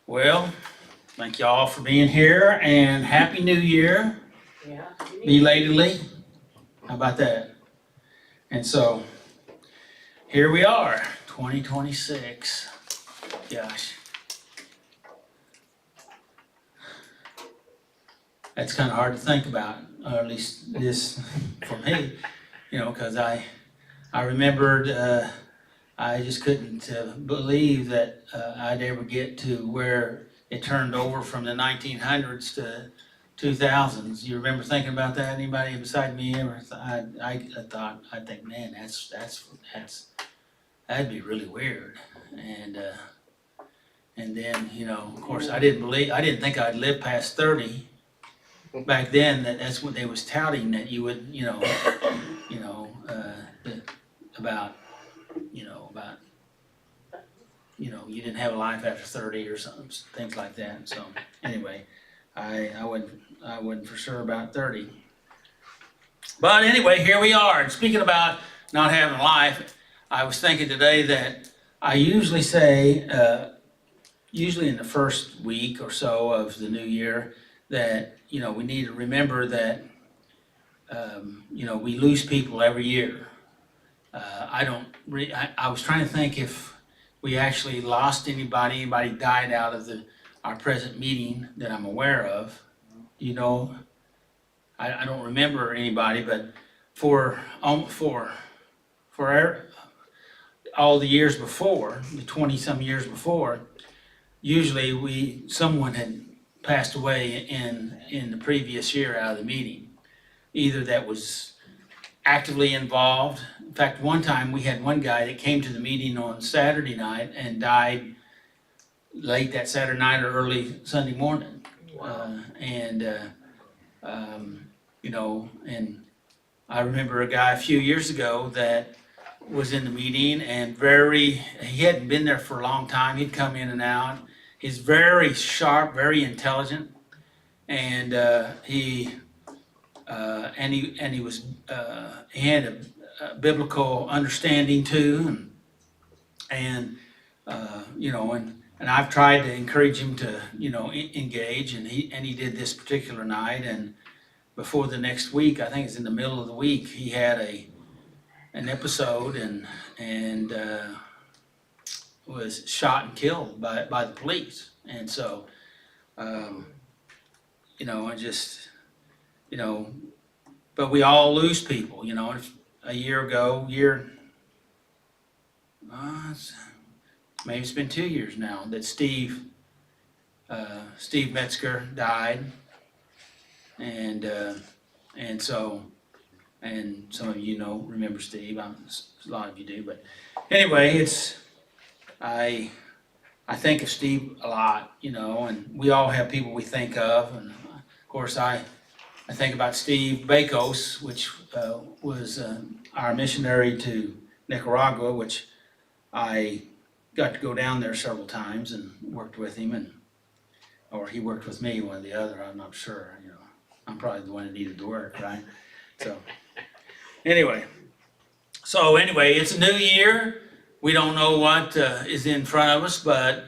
Well, thank y'all for being here and Happy New Year, Yeah. belatedly. How about that? And so, here we are, 2026. Gosh. That's kind of hard to think about, or at least it is for me, because I remembered, I just couldn't believe that I'd ever get to where it turned over from the 1900s to 2000s. You remember thinking about that? Anybody beside me ever? I think, man, that'd be really weird. And then, of course, I didn't think I'd live past 30. Back then, that's what they was touting, that you would, about, about you didn't have a life after 30 or something, things like that. So anyway, I wasn't for sure about 30. But anyway, here we are. And speaking about not having a life, I was thinking today that I usually say, usually in the first week or so of the new year, that we need to remember that we lose people every year. I was trying to think if we actually lost anybody died out of our present meeting that I'm aware of. I don't remember anybody, but for all the years before, the 20-some years before, usually someone had passed away in the previous year out of the meeting, either that was actively involved. In fact, one time we had one guy that came to the meeting on Saturday night and died late that Saturday night or early Sunday morning. Wow. And I remember a guy a few years ago that was in the meeting and he hadn't been there for a long time. He'd come in and out. He's very sharp, very intelligent, and he had a biblical understanding too, and I've tried to encourage him to engage, and he did this particular night. And before the next week, I think it's in the middle of the week, he had an episode and was shot and killed by the police. And so I just but we all lose people. A year ago, maybe it's been 2 years now that Steve Metzger died, and some of you remember Steve. A lot of you do, but anyway, I think of Steve a lot, and we all have people we think of, and of course I think about Steve Bakos, which was our missionary to Nicaragua, which I got to go down there several times and worked with him, or he worked with me, one or the other. I'm not sure. I'm probably the one that needed to work, right? So anyway, it's a new year. We don't know what is in front of us, but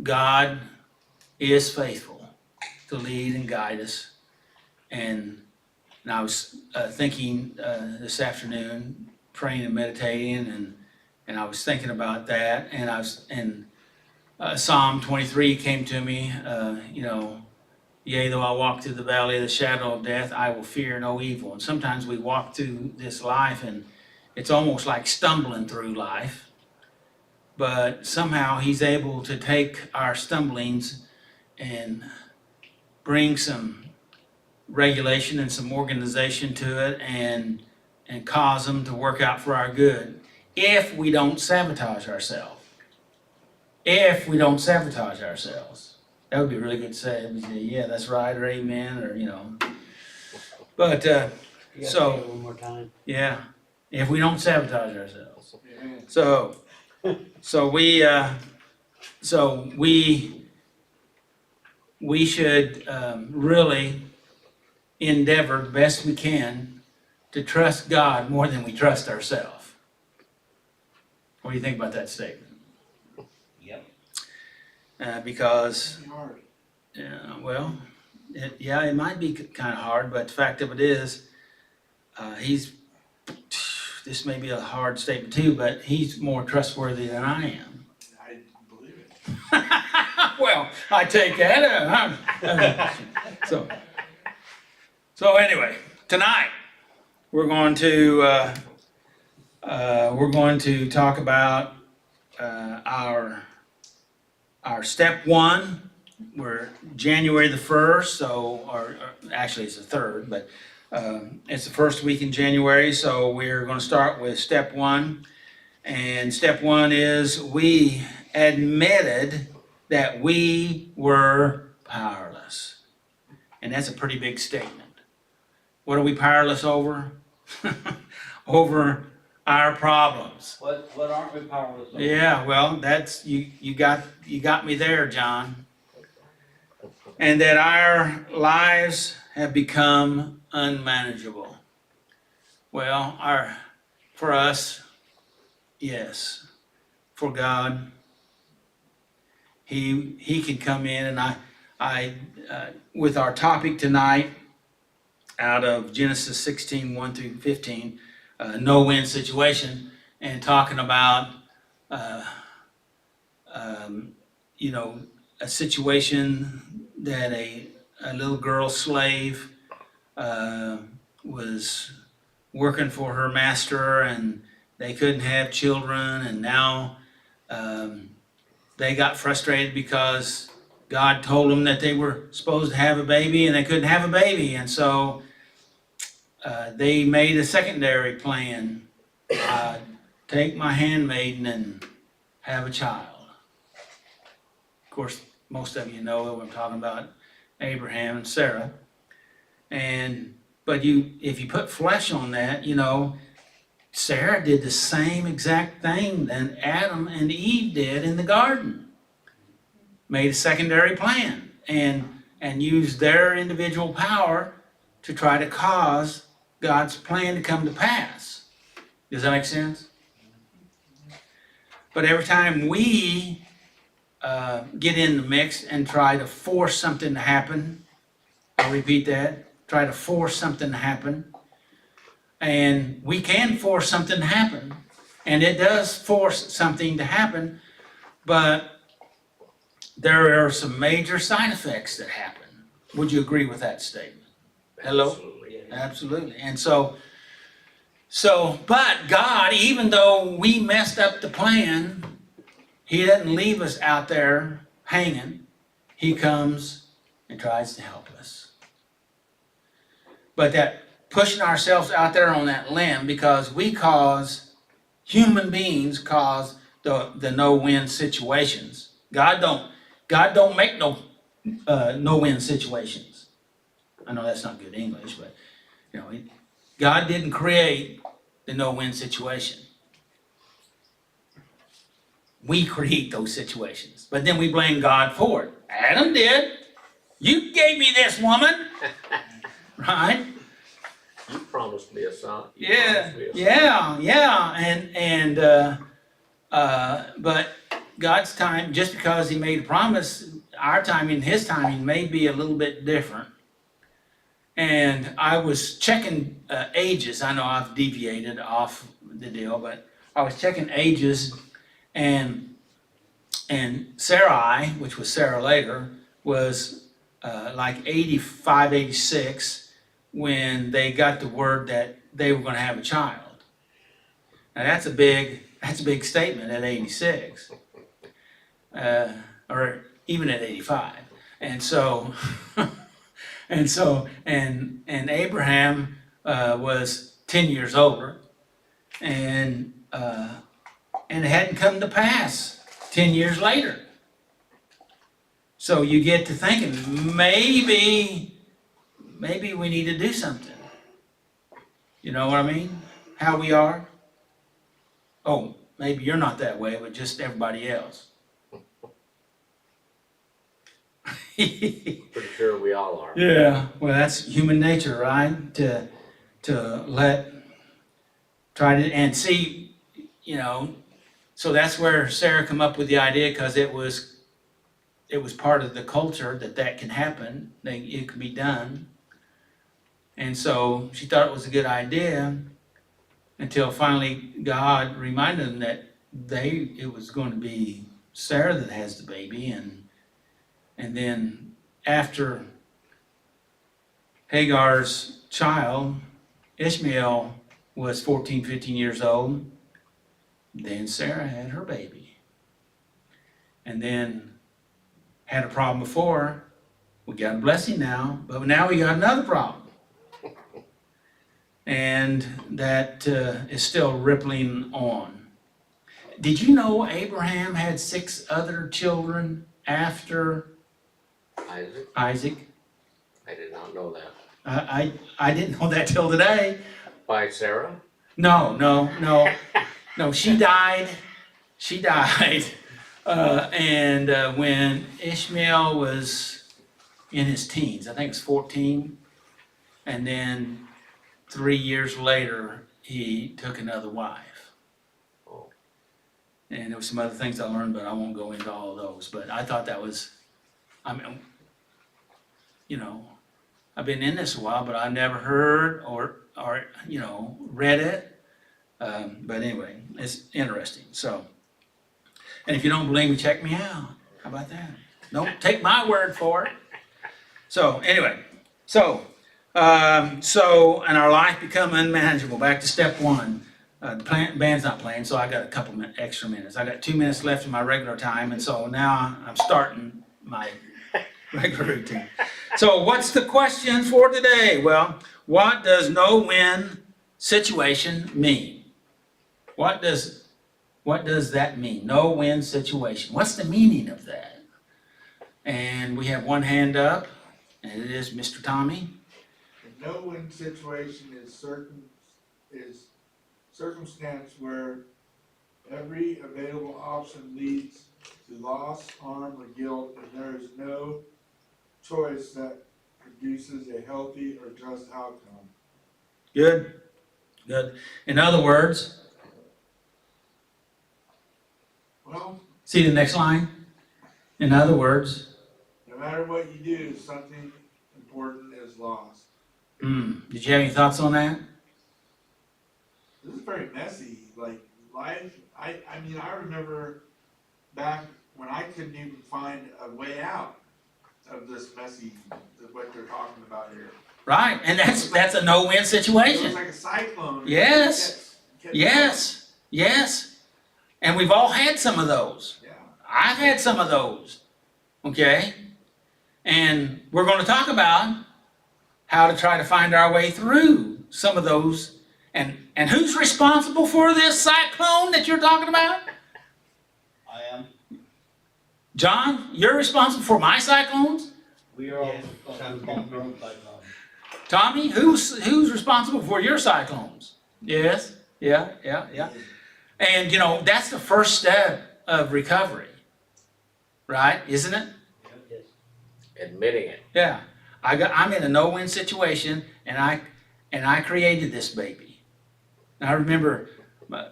God is faithful to lead and guide us. And I was thinking this afternoon, praying and meditating, and I was thinking about that, and Psalm 23 came to me. Yea, though I walk through the valley of the shadow of death, I will fear no evil. And sometimes we walk through this life, and it's almost like stumbling through life. But somehow He's able to take our stumblings and bring some regulation and some organization to it, and cause them to work out for our good, if we don't sabotage ourselves. That would be really good to say. Yeah, that's right, or amen, or But You gotta So- say it one more time. yeah, if we don't sabotage ourselves. So we should really endeavor the best we can to trust God more than we trust ourselves. What do you think about that statement? Yep. because, well, it might be kind of hard, but the fact of it is, this may be a hard statement too, but he's more trustworthy than I am. I believe it. Well, I take that. So anyway, tonight we're going to talk about our step one. We're January the 1st, or actually it's the 3rd, but it's the first week in January, so we're going to start with step one. And step one is we admitted that we were powerless. And that's a pretty big statement. What are we powerless over? Over our problems. What aren't we powerless over? Yeah, well, that's you got me there, John. And that our lives have become unmanageable. Well, for us, yes. For God, He can come in, and I with our topic tonight, out of Genesis 16, 1 through 15, no-win situation, and talking about a situation that a little girl slave was working for her master, and they couldn't have children, and now they got frustrated because God told them that they were supposed to have a baby and they couldn't have a baby, and so they made a secondary plan. Take my handmaiden and have a child. Of course, most of you know what I'm talking about, Abraham and Sarah. But if you put flesh on that, Sarah did the same exact thing that Adam and Eve did in the garden. Made a secondary plan and used their individual power to try to cause God's plan to come to pass. Does that make sense? But every time we get in the mix and try to force something to happen, I'll repeat that, try to force something to happen, and we can force something to happen, and it does force something to happen, but there are some major side effects that happen. Would you agree with that statement? Hello? Absolutely. Absolutely. And but God, even though we messed up the plan, He doesn't leave us out there hanging. He comes and tries to help us. But that pushing ourselves out there on that limb, because human beings cause the no-win situations. God don't make no-win situations. I know that's not good English, but God didn't create the no-win situation. We create those situations, but then we blame God for it. Adam did. You gave me this woman, right? You promised me a son. Yeah. But God's time, just because He made a promise, our timing, His timing may be a little bit different. And I was checking ages. I know I've deviated off the deal, but I was checking ages, and Sarai, which was Sarah later, was like 85, 86 when they got the word that they were going to have a child. Now that's a big statement at 86, or even at 85, and so. And Abraham was 10 years older, and it hadn't come to pass 10 years later. So you get to thinking, maybe we need to do something. You know what I mean? How we are? Oh, maybe you're not that way, but just everybody else. Pretty sure we all are. Yeah, well, that's human nature, right? To try to, and see, so that's where Sarah come up with the idea, because it was it was part of the culture that can happen, that it can be done. And so she thought it was a good idea until finally God reminded them that it was going to be Sarah that has the baby, and then after Hagar's child, Ishmael, was 14, 15 years old, then Sarah had her baby. And then had a problem before, we got a blessing now, but now we got another problem. And that is still rippling on. Did you know Abraham had 6 other children after Isaac? Isaac? I did not know that. I didn't know that till today. By Sarah? No, she died. And when Ishmael was in his teens, I think it was 14, and then 3 years later, he took another wife. Oh. And there was some other things I learned, but I won't go into all of those. But I thought that was, I mean, you know, I've been in this a while, but I never heard or read it. But anyway, it's interesting. So, and if you don't believe me, check me out. How about that? Don't take my word for it. So anyway, and our life become unmanageable. Back to step 1. The band's not playing, so I got a couple extra minutes. I got 2 minutes left in my regular time, and so now I'm starting my regular routine. So what's the question for today? Well, what does no-win situation mean? What does that mean? No-win situation. What's the meaning of that? And we have one hand up, and it is Mr. Tommy. A no-win situation is circumstance where every available option leads to loss, harm, or guilt, and there is no choice that produces a healthy or just outcome. Good. In other words, Well, see the next line? In other words, no matter what you do, something important is lost. did you have any thoughts on that? This is very messy, like life. I mean, I remember back when I couldn't even find a way out of this messy, what they're talking about here. Right, and that's a no-win It was situation. like a cyclone. Yes. Kept Yes. And we've all had some of those. going. I've had some of those. Okay? And we're going to talk about how to try to find our way through some of those. And who's responsible for this cyclone that you're talking about? I am. John, you're responsible for my cyclones? We are all responsible for our own cyclone. Tommy, who's responsible for your cyclones? Yes. Yeah. And that's the first step of recovery. Right? Isn't it? Yes. Admitting it. Yeah. I'm in a no-win situation, and I created this baby. And I remember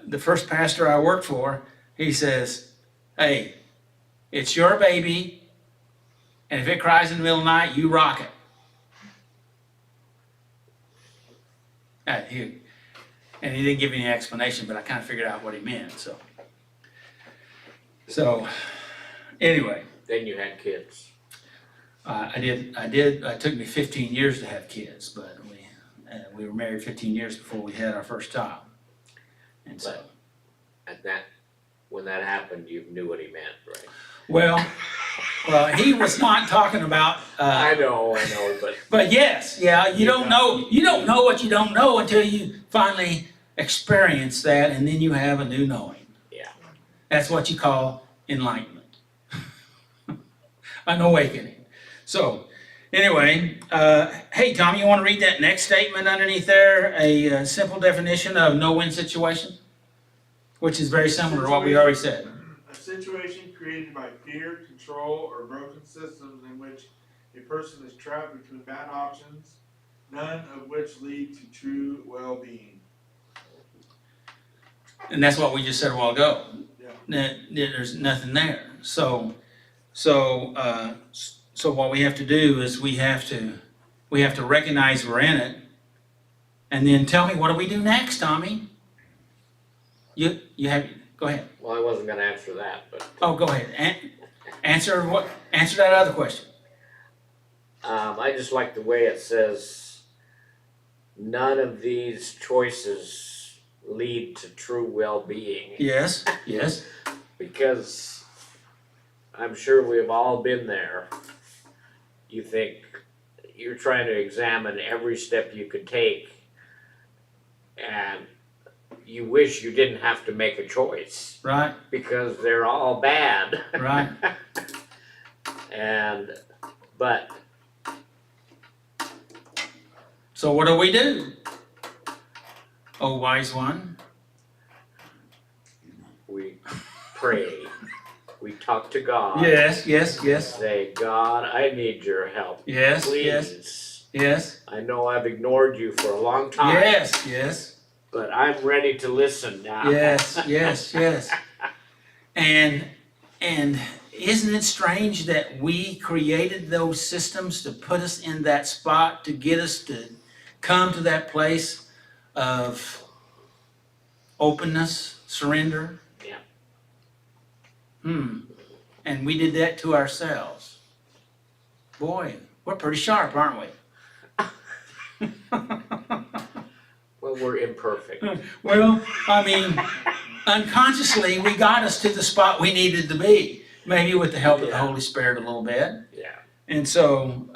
the first pastor I worked for, he says, "Hey, it's your baby, and if it cries in the middle of the night, you rock it." And he didn't give any explanation, but I kind of figured out what he meant. So anyway, Then you had kids. I did. It took me 15 years to have kids, but we were married 15 years before we had our first child. And so, When that happened, you knew what he meant, right? well, he was not talking about. I know, But yes, yeah, you don't know what you don't know until you finally experience that, and then you have a new knowing. Yeah. That's what you call enlightenment, an awakening. So, anyway, hey Tom, you want to read that next statement underneath there? A simple definition of no-win situation, which is very similar to what we already said. A situation created by fear, control, or broken systems in which a person is trapped between bad options, none of which lead to true well-being. And that's what we just said a while ago. Yeah. There's nothing there. So So what we have to do is we have to recognize we're in it, and then tell me, what do we do next, Tommy? You have, go ahead. Well, I wasn't gonna answer that, but. Oh, go ahead. Answer that other question. I just like the way it says, none of these choices lead to true well-being. Yes, yes, Because I'm sure we've all been there. You think you're trying to examine every step you could take, and you wish you didn't have to make a choice right, because they're all bad. right. But So what do we do? Oh, wise one. we pray, we talk to God. Yes, yes, yes, Say, God, I need your help. yes, yes, Please. yes, I know I've ignored you for a long time. yes, yes, But I'm ready to listen now. yes, yes, yes. And isn't it strange that we created those systems to put us in that spot, to get us to come to that place of openness, surrender? Yeah. And we did that to ourselves. Boy, we're pretty sharp, aren't we? Well, we're imperfect. Well, I mean, unconsciously, we got us to the spot we needed to be, maybe with the help of the Yeah. Holy Spirit a little bit. Yeah. And so,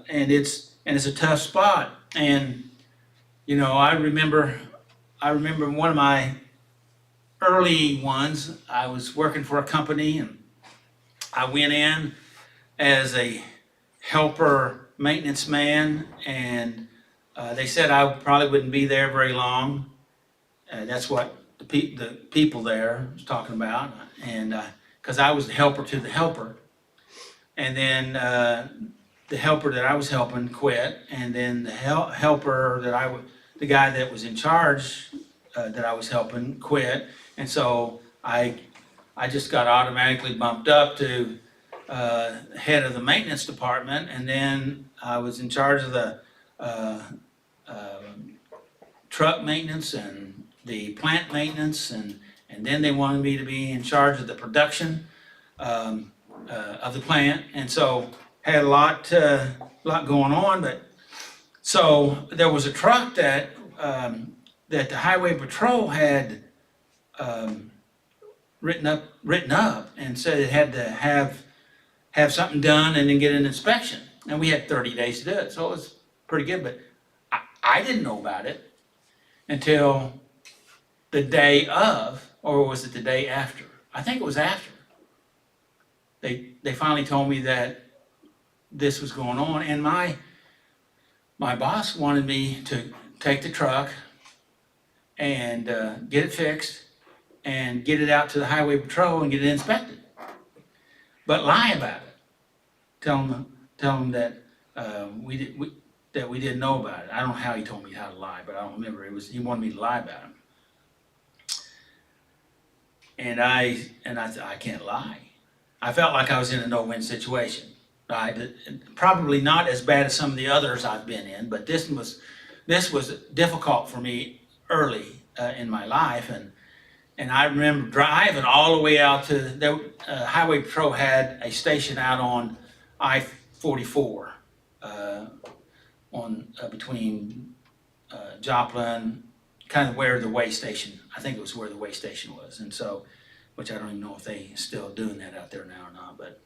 and it's a tough spot. And, you know, I remember one of my early ones, I was working for a company, and I went in as a helper maintenance man, and they said I probably wouldn't be there very long. That's what the people there was talking about, and because I was the helper to the helper. And then the helper that I was helping quit, and then the helper the guy that was in charge that I was helping quit, and so I just got automatically bumped up to head of the maintenance department, and then I was in charge of the truck maintenance and the plant maintenance, and then they wanted me to be in charge of the production of the plant, and so had a lot going on. But so there was a truck that the highway patrol had written up and said it had to have something done and then get an inspection, and we had 30 days to do it, so it was pretty good. But I didn't know about it until the day of, or was it the day after? I think it was after. They finally told me that this was going on, and my boss wanted me to take the truck and get it fixed and get it out to the highway patrol and get it inspected, but lie about it. Tell them that we didn't know about it. I don't know how he told me how to lie, but I don't remember. He wanted me to lie about him. And I said, I can't lie. I felt like I was in a no-win situation. Right? Probably not as bad as some of the others I've been in, but this was difficult for me early in my life, and I remember driving all the way out to the highway patrol had a station out on I-44 between Joplin, kind of where the way station. I think it was where the way station was, and so, which I don't even know if they still doing that out there now or not, but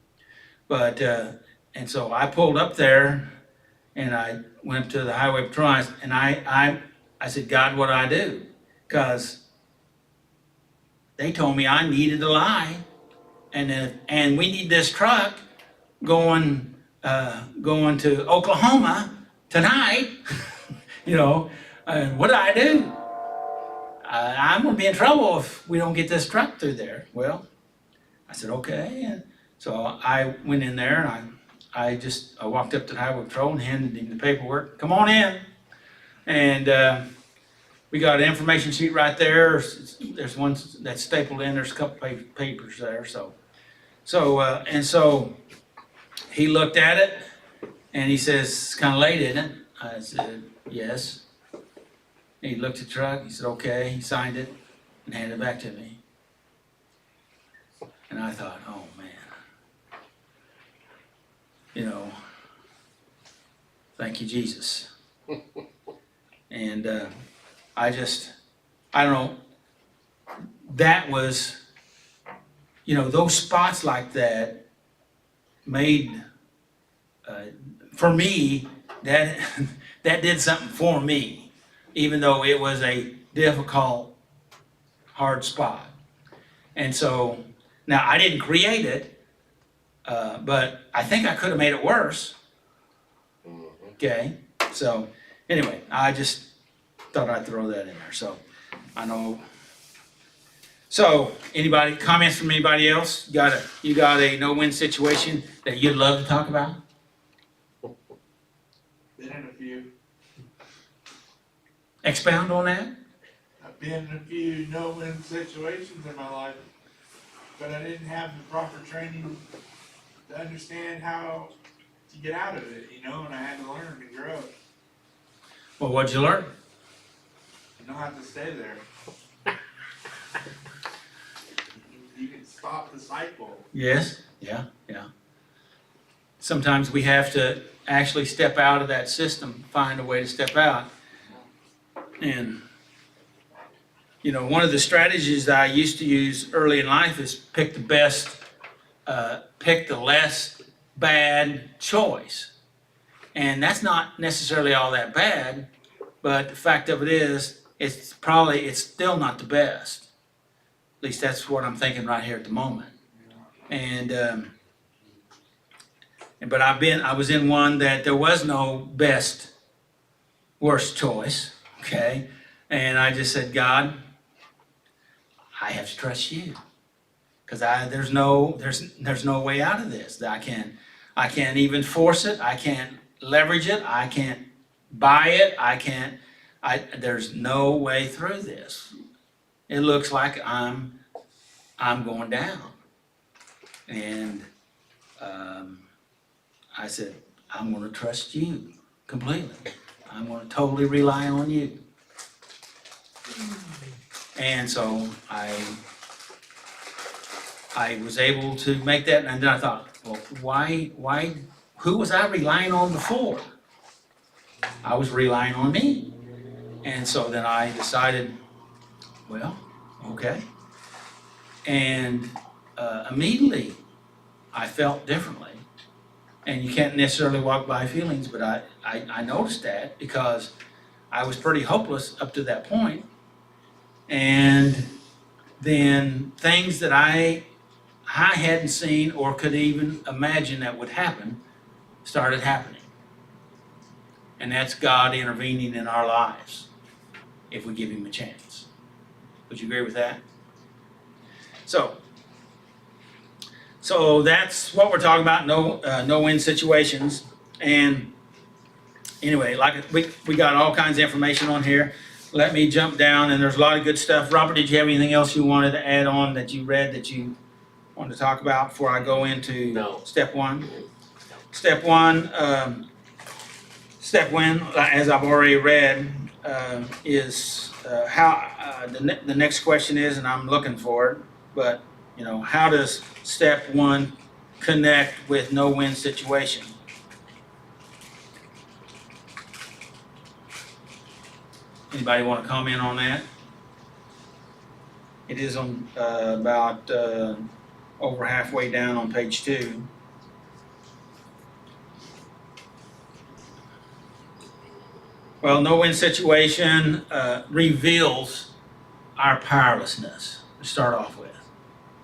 and so I pulled up there, and I went up to the highway patrol, and I said, God, what do I do? Because they told me I needed to lie, and we need this truck going to Oklahoma tonight. You know, what do I do? I'm gonna be in trouble if we don't get this truck through there. Well, I said, okay. And so I went in there, and I walked up to the highway patrol and handed him the paperwork. Come on in. And we got an information sheet right there. There's one that's stapled in. There's a couple papers there. So So, and so he looked at it and he says, "It's kind of late, isn't it?" I said, "Yes." And he looked at the truck, he said, "Okay." He signed it and handed it back to me. And I thought, oh man, you know, thank you, Jesus. And I don't know, that was, you know, those spots like that made, for me, that that did something for me, even though it was a difficult, hard spot. And so, now I didn't create it, but I think I could have made it worse. Okay, so anyway, I just thought I'd throw that in there. So I know. So anybody, comments from anybody else? You got a no-win situation that you'd love to talk about? Been in a few, Expound on that? I've been in a few no-win situations in my life, but I didn't have the proper training to understand how to get out of it, you know, and I had to learn and grow. Well, what'd you learn? You don't have to stay there. You can stop the cycle. Yes. Yeah. Sometimes we have to actually step out of that system, find a way to step out. And, you know, one of the strategies that I used to use early in life is pick the less bad choice. And that's not necessarily all that bad, but the fact of it is, it's still not the best. At least that's what I'm thinking right here at the moment. And, but I was in one that there was no best, worst choice, okay? And I just said, God, I have to trust you. Because there's no way out of this. I can't even force it. I can't leverage it. I can't buy it. There's no way through this. It looks like I'm going down. And I said, I'm going to trust you completely. I'm going to totally rely on you. And so I was able to make that, and then I thought, well, who was I relying on before? I was relying on me. And so then I decided, well, okay. And immediately I felt differently. And you can't necessarily walk by feelings, but I noticed that because I was pretty hopeless up to that point. And then things that I hadn't seen or could even imagine that would happen started happening. And that's God intervening in our lives if we give him a chance. Would you agree with that? So that's what we're talking about, no-win situations. And anyway, like we got all kinds of information on here. Let me jump down, and there's a lot of good stuff. Robert, did you have anything else you wanted to add on that you read that you wanted to talk about before I go into step one? Step one, as I've already read, is how the next question is, and I'm looking for it, but you know, how does step one connect with no-win situation? Anybody want to comment on that? It is on about over halfway down on page 2. Well, no-win situation reveals our powerlessness, to start off with.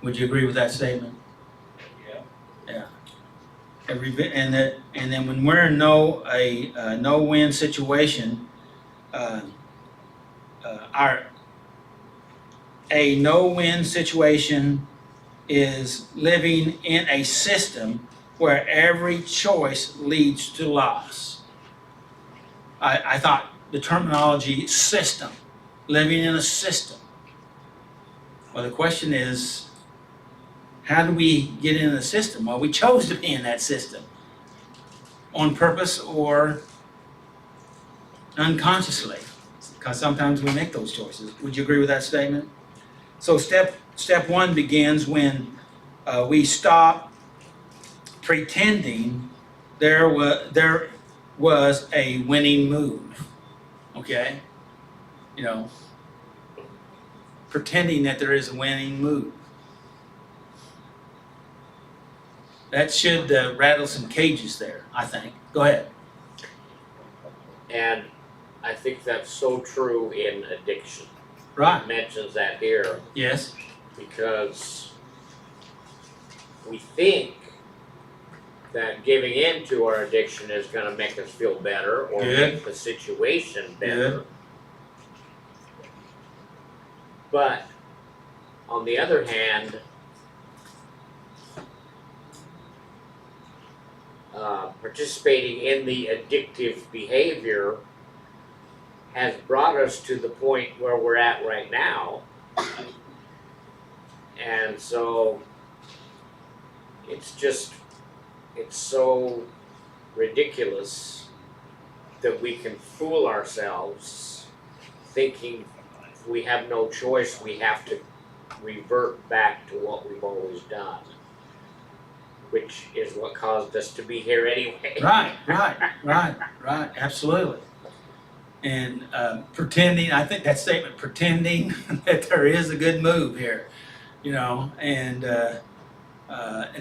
Would you agree with that statement? Yeah. And then when we're in a no-win situation, a no-win situation is living in a system where every choice leads to loss. I thought the terminology system, living in a system. Well, the question is, How do we get into the system? Well, we chose to be in that system on purpose or unconsciously, because sometimes we make those choices. Would you agree with that statement? So step one begins when we stop pretending there was a winning move. Okay? You know, pretending that there is a winning move. That should rattle some cages there, I think. Go ahead. And I think that's so true in addiction. Right. It mentions that here Yes. because we think that giving in to our addiction is going to make us feel better or Good. make the situation better. Good. But on the other hand, participating in the addictive behavior has brought us to the point where we're at right now. And so it's so ridiculous that we can fool ourselves thinking we have no choice, we have to revert back to what we've always done, which is what caused us to be here anyway. Right. Absolutely. And pretending, I think that statement, pretending that there is a good move here, you know, and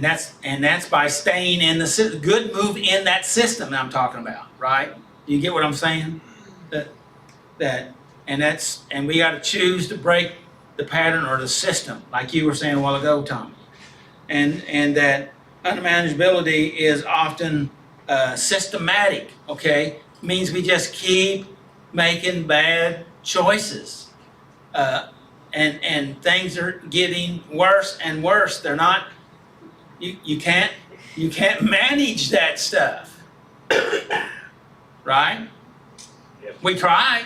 that's by staying in the good move in that system that I'm talking about, right? You get what I'm saying? And we got to choose to break the pattern or the system, like you were saying a while ago, Tommy. And that unmanageability is often systematic, okay? Means we just keep making bad choices. And things are getting worse and worse. They're not, you can't manage that stuff. Right? Yep. We try.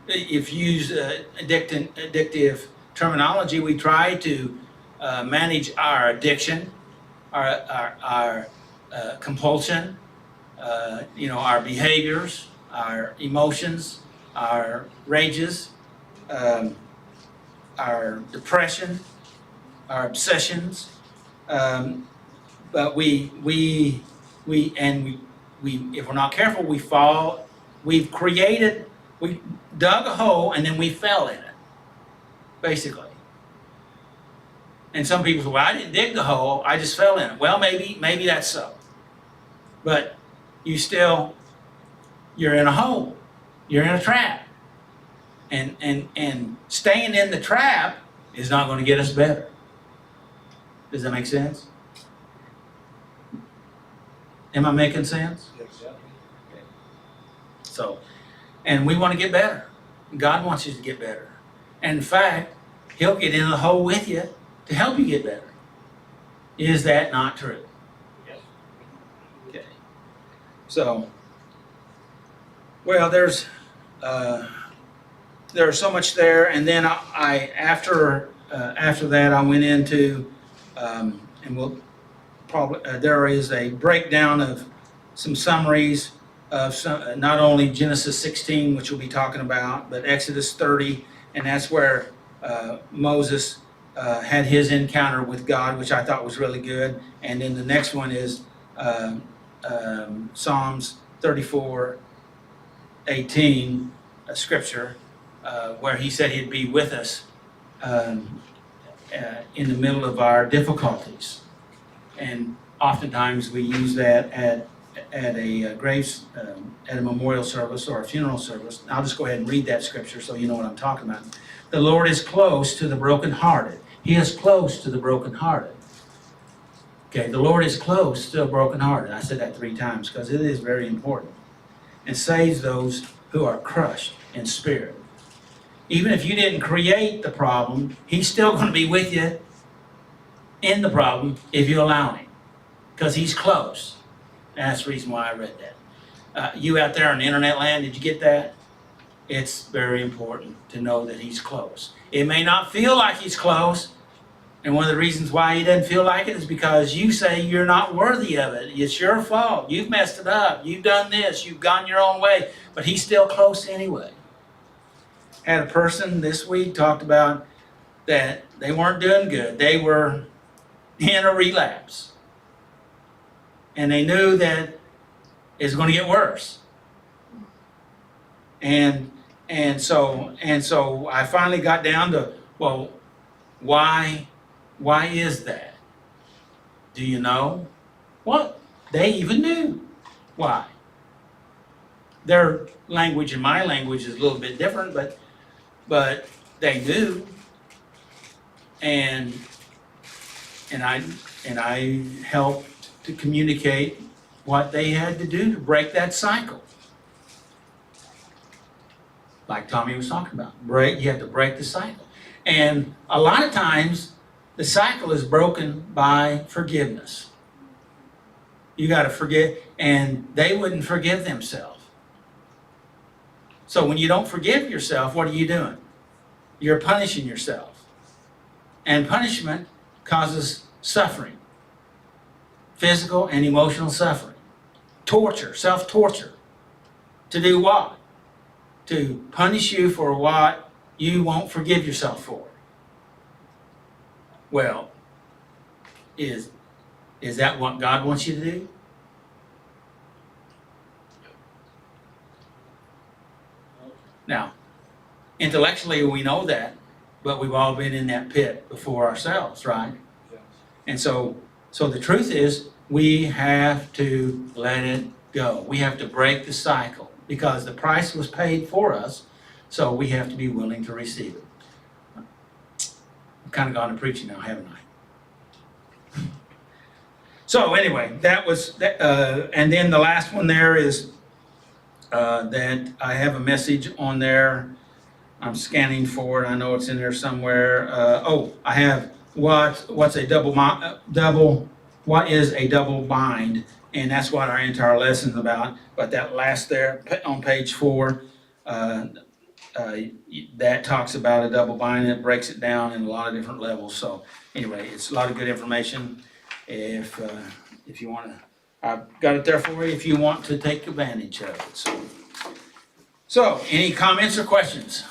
If you use addictive terminology, we try to manage our addiction, our compulsion, our behaviors, our emotions, our rages, our depression, our obsessions. But we if we're not careful, we fall. We dug a hole and then we fell in it, basically. And some people say, well, I didn't dig the hole, I just fell in it. Well, maybe that's so. But you're in a hole. You're in a trap. And staying in the trap is not going to get us better. Does that make sense? Am I making sense? Yes. So, and we want to get better. God wants you to get better. And in fact, He'll get in the hole with you to help you get better. Is that not true? Yes. Okay. So, well, there's so much there, and then after that I went into and we'll probably there is a breakdown of some summaries of not only Genesis 16, which we'll be talking about, but Exodus 30, and that's where Moses had his encounter with God, which I thought was really good. And then the next one is Psalms 34:18, a scripture where he said he'd be with us in the middle of our difficulties. And oftentimes we use that at a at a memorial service or a funeral service. I'll just go ahead and read that scripture so you know what I'm talking about. The Lord is close to the brokenhearted. He is close to the brokenhearted. Okay, the Lord is close to the brokenhearted. I said that 3 times because it is very important. And saves those who are crushed in spirit. Even if you didn't create the problem, He's still going to be with you in the problem if you allow Him. Because He's close. And that's the reason why I read that. You out there on the internet land, did you get that? It's very important to know that He's close. It may not feel like He's close, And one of the reasons why he doesn't feel like it is because you say you're not worthy of it. It's your fault. You've messed it up. You've done this. You've gone your own way. But he's still close anyway. Had a person this week talked about that they weren't doing good. They were in a relapse. And they knew that it's going to get worse. And so I finally got down to, well, why is that? Do you know? Well, they even knew why. Their language and my language is a little bit different, but they knew. And I helped to communicate what they had to do to break that cycle. Like Tommy was talking about, you have to break the cycle. And a lot of times, the cycle is broken by forgiveness. You got to forgive, and they wouldn't forgive themselves. So when you don't forgive yourself, what are you doing? You're punishing yourself. And punishment causes suffering, physical and emotional suffering, torture, self-torture. To do what? To punish you for what you won't forgive yourself for. Well, is that what God wants you to do? Now, intellectually we know that, but we've all been in that pit before ourselves, right? And so the truth is, we have to let it go. We have to break the cycle because the price was paid for us, so we have to be willing to receive it. I've kind of gone to preaching now, haven't I? So anyway, that was, and then the last one there is that I have a message on there. I'm scanning for it. I know it's in there somewhere. I have what is a double bind, and that's what our entire lesson is about. But that last there on page 4, that talks about a double bind, and it breaks it down in a lot of different levels. So anyway, it's a lot of good information. If you want to, I've got it there for you if you want to take advantage of it. So any comments or questions?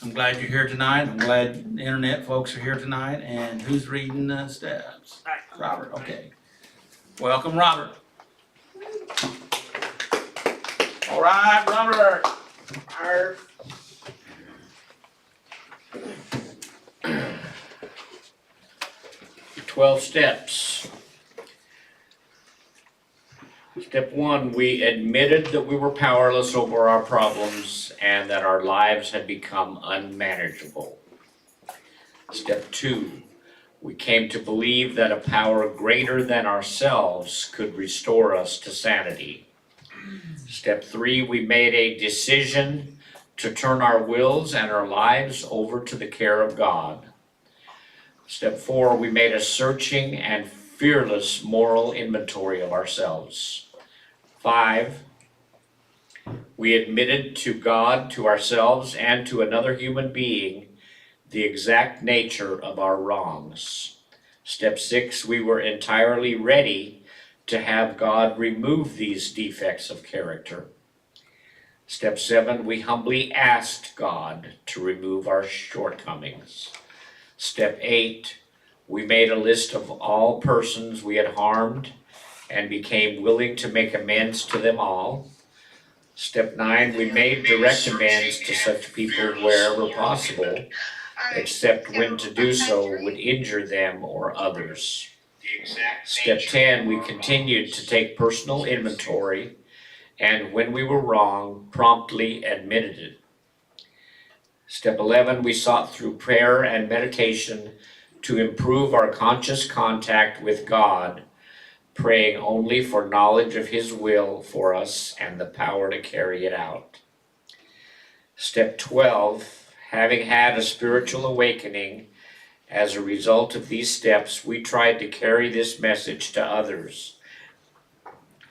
I'm glad you're here tonight. I'm glad the internet folks are here tonight. And who's reading the steps? Robert, okay. Welcome, Robert. All right, Robert. 12 steps. Step 1, we admitted that we were powerless over our problems and that our lives had become unmanageable. Step 2, we came to believe that a power greater than ourselves could restore us to sanity. Step 3, we made a decision to turn our wills and our lives over to the care of God. Step 4, we made a searching and fearless moral inventory of ourselves. 5, we admitted to God, to ourselves, and to another human being the exact nature of our wrongs. Step 6, we were entirely ready to have God remove these defects of character. Step 7, we humbly asked God to remove our shortcomings. Step 8, we made a list of all persons we had harmed and became willing to make amends to them all. Step 9, we made direct amends to such people wherever possible, except when to do so would injure them or others. Step 10, we continued to take personal inventory, and when we were wrong, promptly admitted it. Step 11, we sought through prayer and meditation to improve our conscious contact with God, praying only for knowledge of His will for us and the power to carry it out. Step 12, having had a spiritual awakening as a result of these steps, we tried to carry this message to others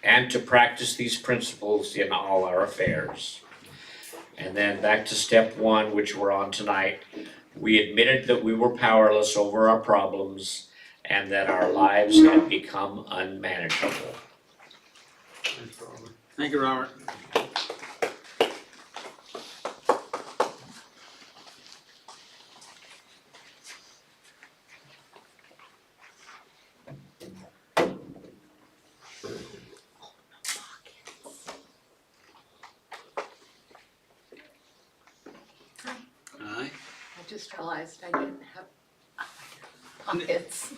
and to practice these principles in all our affairs. And then back to step 1, which we're on tonight. We admitted that we were powerless over our problems and that our lives had become unmanageable. Thank you, Robert. Aye. I just realized I didn't have pockets.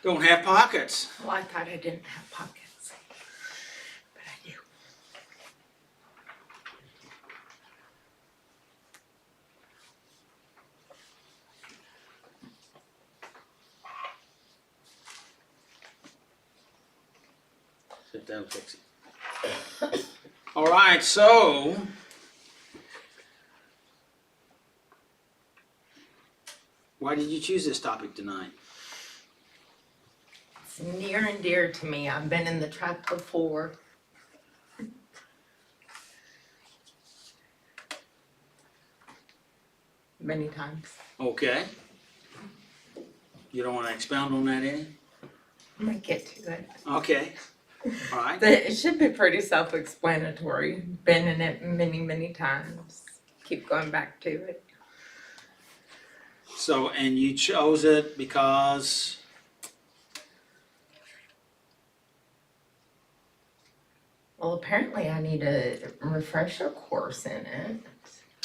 Don't have pockets. Well, I thought I didn't have pockets, but I do. If that'll fix it. All right, so why did you choose this topic tonight? It's near and dear to me. I've been in the truck before. Many times. Okay. You don't want to expound on that any? I'm gonna get to it. Okay. All right. It should be pretty self-explanatory. Been in it many, many times. Keep going back to it. So, and you chose it because, Well, apparently I need a refresher course in it.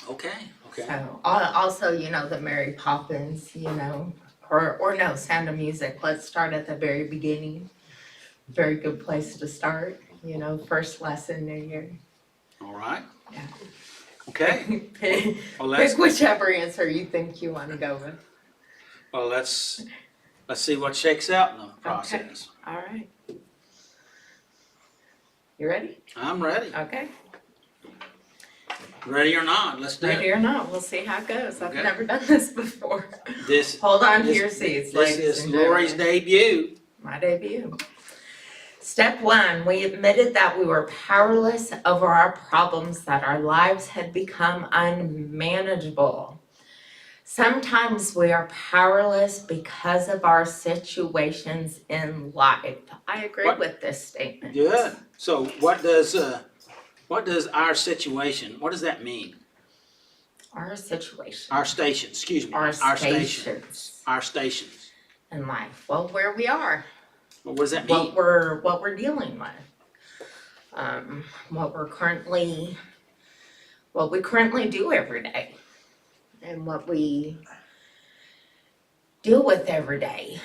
okay. So, also, you know, the Mary Poppins, you know, or no, Sound of Music. Let's start at the very beginning. Very good place to start, you know, first lesson New Year. All right. Yeah. Okay. Pick Well, let's whichever answer you think you want to go with. let's see what shakes out in the process. All right. You ready? I'm ready. Okay. Ready or not? Let's do Ready it. or not, we'll see how it goes. I've Okay. never done this before. This Hold on to This- your seats, this ladies is and Lori's gentlemen. debut. My debut. Step one, we admitted that we were powerless over our problems, that our lives had become unmanageable. Sometimes we are powerless because of our situations in life. I agree What? with this statement. Good. So what does our situation, what does that mean? Our situation, Our station, excuse me. our station. stations Our stations. in life. Well, where we are. What does that mean? what we're dealing with, what we currently do every day, and what we deal with every day,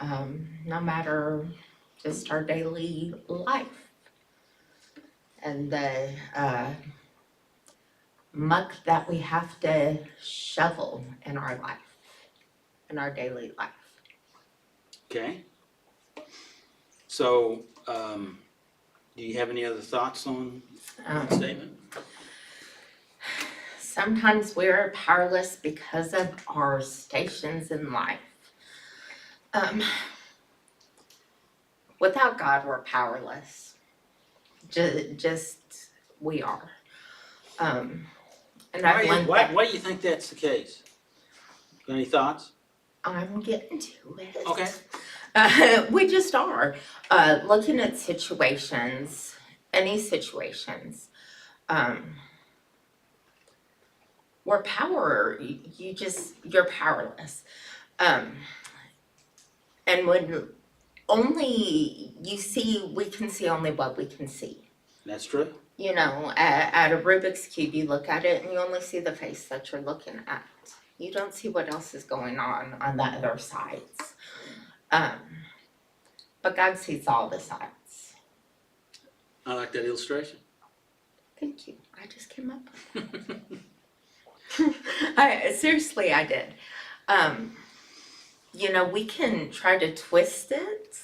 no matter just our daily life, and the muck that we have to shovel in our life, in our daily life. Okay. So, do you have any other thoughts on that statement? Sometimes we are powerless because of our stations in life. Without God, we're powerless. Just we are. And I've learned that. Why do you think that's the case? Got any thoughts? I'm getting to it. Okay. We just are. Looking at situations, any situations, where you're powerless. And when we can see only what we can see. That's true. You know, at a Rubik's Cube, you look at it and you only see the face that you're looking at. You don't see what else is going on the other sides. But God sees all the sides. I like that illustration. Thank you. I just came up with it. Seriously, I did. You know, we can try to twist it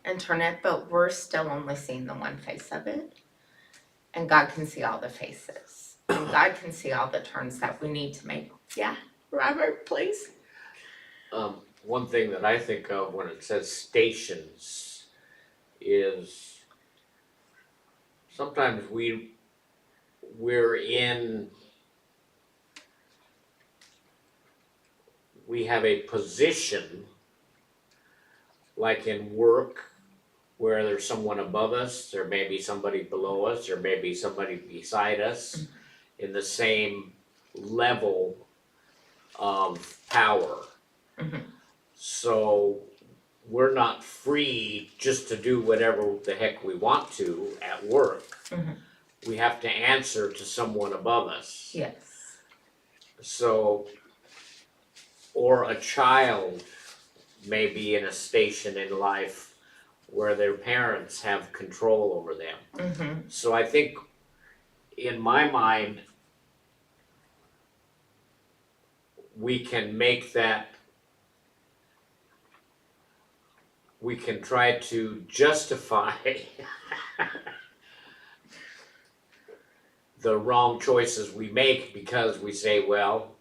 and turn it, but we're still only seeing the one face of it. And God can see all the faces. And God can see all the turns that we need to make. Yeah, Robert, please. One thing that I think of when it says stations is sometimes we're in we have a position, like in work, where there's someone above us, there may be somebody below us, there may be somebody beside us in the same level of power. Mhm. So we're not free just to do whatever the heck we want to at work. Mhm. We have to answer to someone above us. Yes. So, or a child may be in a station in life where their parents have control over them. Mm-hmm. So I think, in my mind, we can make that, we can try to justify the wrong choices we make because we say, well,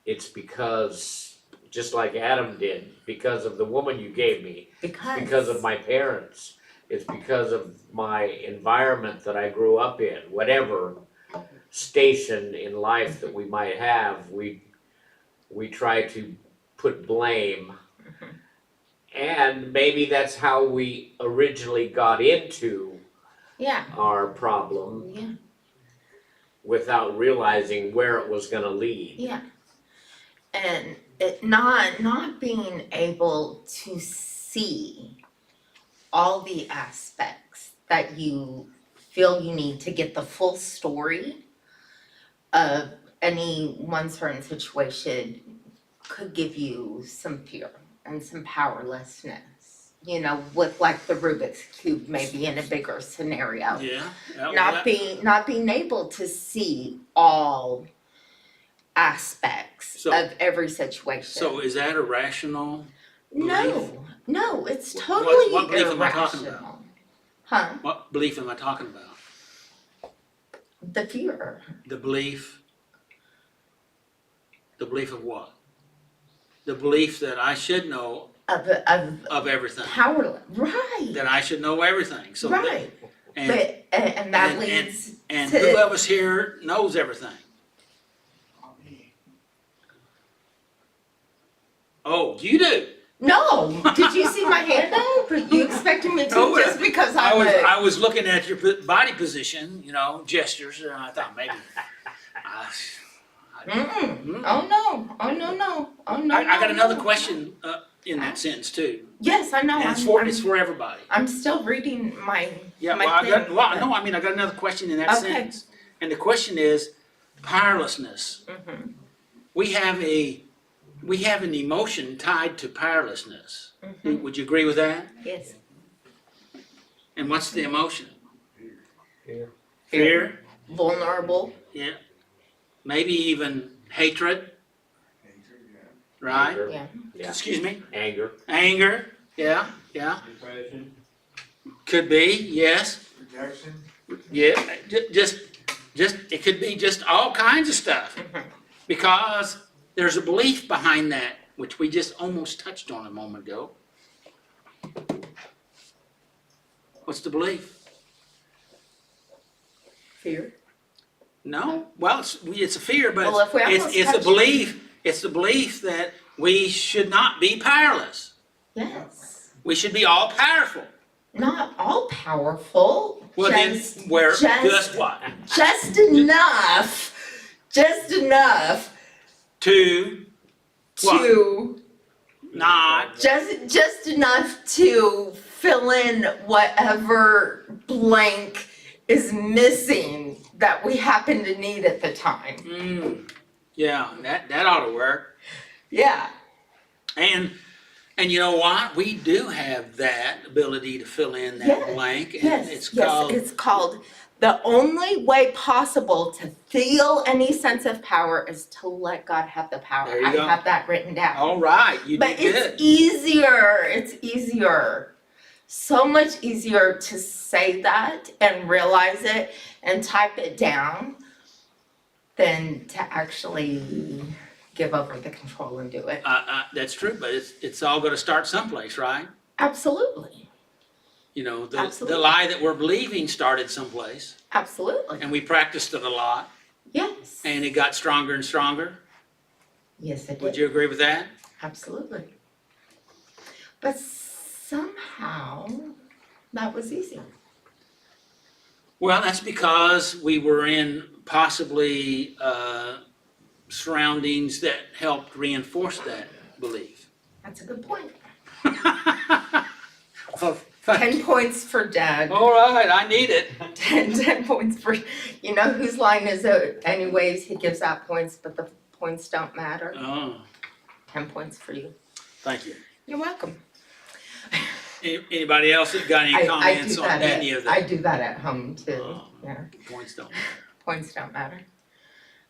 it's because, just like Adam did, because of the woman you gave me, because of my parents, it's because of my environment that I grew up in, whatever station in life that we might have, we try to put blame. And maybe that's how we originally got into Yeah. our problem Yeah. without realizing where it was gonna lead. Yeah. And it not being able to see all the aspects that you feel you need to get the full story of any one certain situation could give you some fear and some powerlessness. You know, with like the Rubik's Cube maybe in a bigger scenario. Yeah. Not being able to see all aspects So- of every situation. So is that irrational? No, it's What- totally what belief am I talking irrational. Huh? What belief am I talking about? The fear. The belief of what? The belief that I should know Of everything, powerless, right, that I should know everything, so that, right. and, But, and that and- leads and to. who of us here knows everything? Oh, you do? No, did you see my hand up? You expected me to No, just because I I'm a. was looking at your body position, you know, gestures, and I thought maybe. Mm-mm. Oh no, oh no, oh no. I got no, another no. question in that sentence too, Yes, I know, and I'm it's for everybody. I'm still reading my. Yeah, my well, I got, thing, well, but- no, I mean, I got another question in that Okay. sentence. And the question is powerlessness. Mhm, We have an emotion tied to powerlessness. mhm. Would you agree with that? Yes. And what's the emotion? Fear. Fear? Vulnerable. Yeah. Maybe even hatred, right? Anger. Yeah. Yeah. Excuse me? Anger. Anger, yeah, yeah. Depression. Could be, yes. Rejection, Yeah, just, it could be just all kinds of stuff. Mhm. Because there's a belief behind that, which we just almost touched on a moment ago. What's the belief? Fear. No, well, it's a fear, but Well, if we almost it's a touched- belief, it's the belief that we should not be powerless. Yes. We should be all powerful. Not all powerful. Well, just, then, where, just- just what? just enough. Just enough To What? to not, just enough to fill in whatever blank is missing that we happen to need at the time. yeah, that ought to work. Yeah. And you know what? We do have that ability to fill in that Yeah, blank, and Yes. it's yes. called, It's called the only way possible to feel any sense of power is to let God have the power. There you I go. have that written down. all right, you But did it's good. easier. It's easier. So much easier to say that and realize it and type it down than to actually give over the control and do it. That's true, but it's all gonna start someplace, right? Absolutely. You know, the Absolutely. lie that we're believing started someplace, Absolutely. and we practiced it a lot, Yes. and it got stronger and stronger. Yes, it Would did. you agree with that? Absolutely. But somehow that was easy. Well, that's because we were in possibly surroundings that helped reinforce that belief. That's a good point. Well, thank 10 you. points for Doug. All right, I need it. 10 points for, you know whose line is it anyways? He gives out points, but the points don't matter. Oh, 10 points for you. thank you. You're welcome. Anybody else that got any comments on any of I that? do that at home too. Oh. Yeah, Points don't. points don't matter.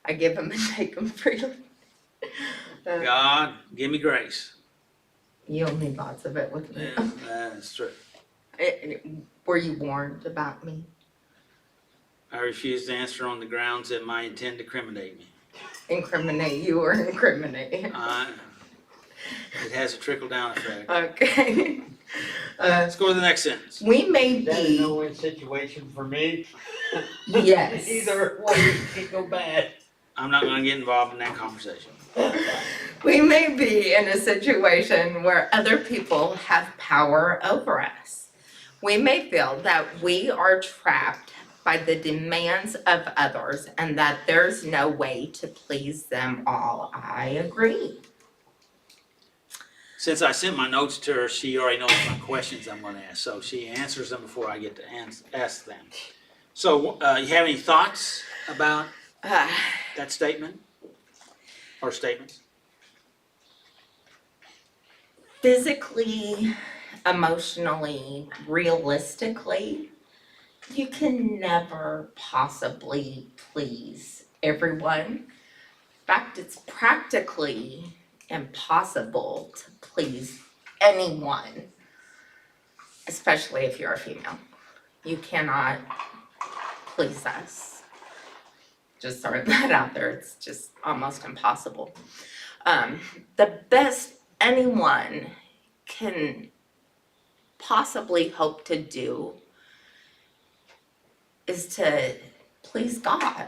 I give them and take them freely. God, give me grace. You'll need lots of it with me. Yeah, that's true. Were you warned about me? I refuse to answer on the grounds that might intend to incriminate me. Incriminate you or incriminate? It has a trickle-down effect. Okay. Let's go to the next sentence. We may Is that a be, no-win situation for me? yes. Either way, it go bad. I'm not gonna get involved in that conversation. We may be in a situation where other people have power over us. We may feel that we are trapped by the demands of others and that there's no way to please them all. I agree. Since I sent my notes to her, she already knows my questions I'm gonna ask, so she answers them before I get to ask them. So, you have any thoughts about that statement? Or statements? Physically, emotionally, realistically, you can never possibly please everyone. In fact, it's practically impossible to please anyone, especially if you're a female. You cannot please us. Just throwing that out there, it's just almost impossible. The best anyone can possibly hope to do is to please God.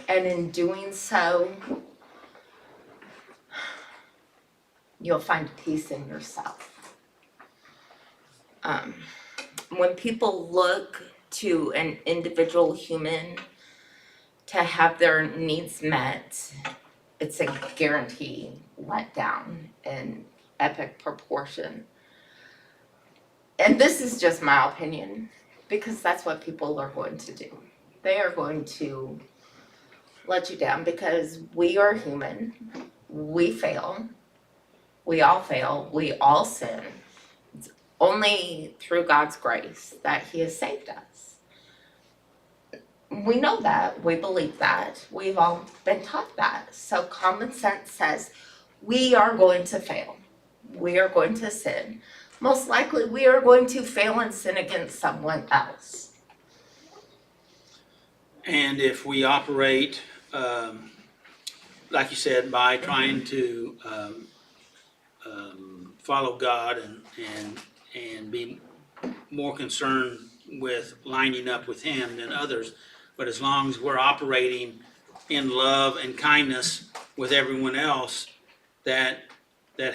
And in doing so, you'll find peace in yourself. When people look to an individual human to have their needs met, it's a guarantee letdown in epic proportion. And this is just my opinion, because that's what people are going to do. They are going to let you down because we are human. We fail. We all fail. We all sin. It's only through God's grace that He has saved us. We know that. We believe that. We've all been taught that. So common sense says we are going to fail. We are going to sin. Most likely we are going to fail and sin against someone else. And if we operate, like you said, by trying to follow God and be more concerned with lining up with Him than others, but as long as we're operating in love and kindness with everyone else, that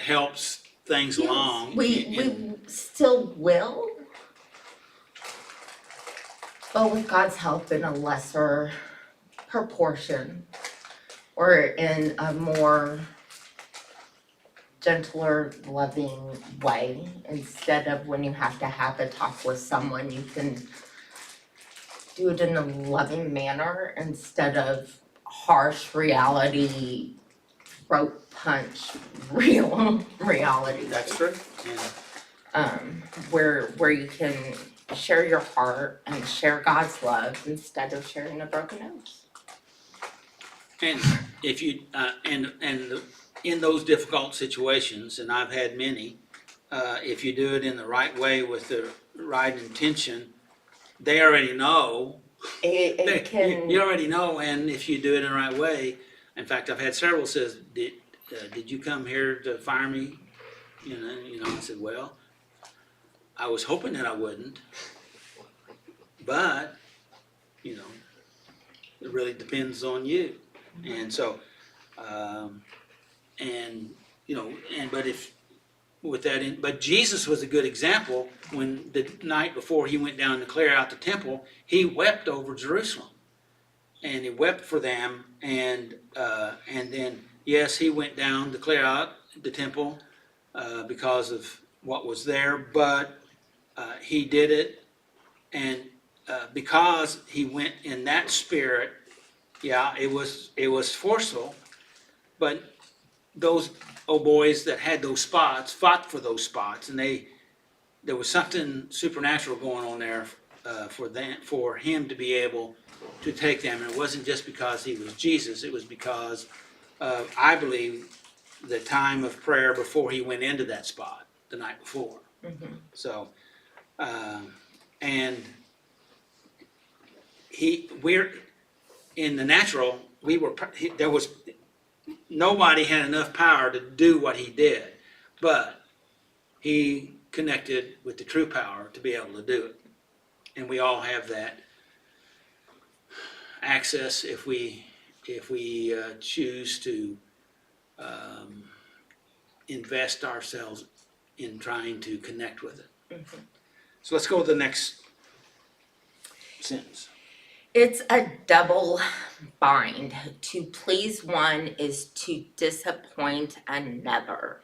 helps things along. We still will, but with God's help in a lesser proportion or in a more gentler, loving way. Instead of when you have to have a talk with someone, you can do it in a loving manner instead of harsh reality, throat punch, real reality. That's true. Yeah. Where you can share your heart and share God's love instead of sharing a broken nose. And if you, and in those difficult situations, and I've had many, if you do it in the right way with the right intention, they already know. You already know, and if you do it in the right way, in fact, I've had several says, did you come here to fire me? You know, I said, well, I was hoping that I wouldn't, but, It really depends on you. And so, and, you know, and, but if, with that in, but Jesus was a good example. When the night before he went down to clear out the temple, he wept over Jerusalem. And he wept for them, and then, yes, he went down to clear out the temple, because of what was there, but, he did it, and, because he went in that spirit, yeah, it was forceful, but those old boys that had those spots fought for those spots, and there was something supernatural going on there, for him to be able to take them. And it wasn't just because he was Jesus, it was because of, I believe, the time of prayer before he went into that spot the night before. So, and we're in the natural, there was, nobody had enough power to do what he did, but he connected with the true power to be able to do it. And we all have that access if we choose to invest ourselves in trying to connect with it. So let's go to the next sentence. It's a double bind. To please one is to disappoint another.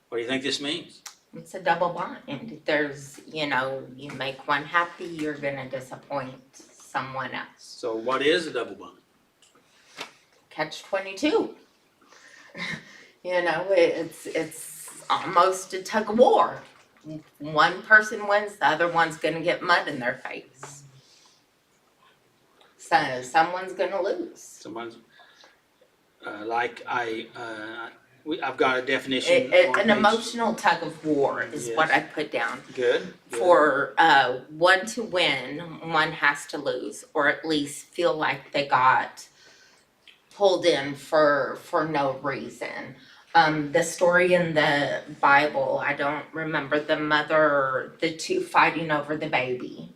What do you think this means? It's a double bind. There's, you make one happy, you're gonna disappoint someone else. So what is a double bind? Catch-22. It's almost a tug of war. One person wins, the other one's gonna get mud in their face. So someone's gonna lose. Someone's, I've got a definition. on An page- emotional tug of war is what Yes. I put down. Good. For one to win, one has to lose, or at least feel like they got pulled in for no reason. The story in the Bible, I don't remember the two fighting over the baby,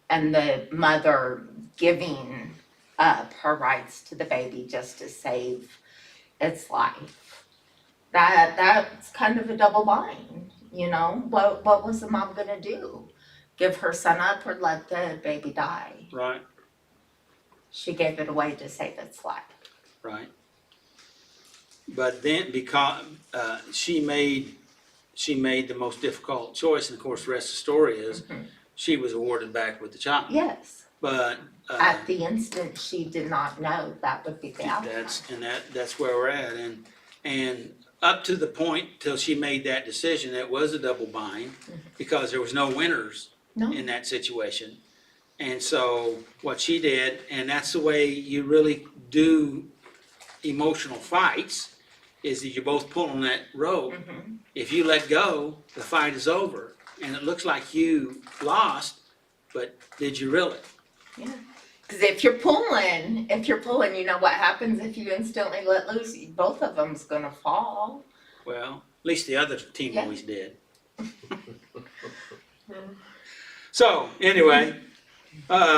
and the mother giving up her rights to the baby just to save its life. That's kind of a double bind, What was the mom gonna do? Give her son up or let the baby die? Right, She gave it away to save its life. right. But then because she made the most difficult choice, and of course the rest of the story is she was awarded back with the child. Yes, But at the instant, she did not know that would be the outcome. that's where we're at, and up to the point till she made that decision, it was a double bind because there was no winners No. in that situation. And so what she did, and that's the way you really do emotional fights, is that you both pull on that rope. If you let go, the fight is over, and it looks like you lost, but did you really? Yeah, because if you're pulling, you know what happens if you instantly let loose? Both of them's gonna fall. Well, at least the other team Yeah. always did. So, anyway,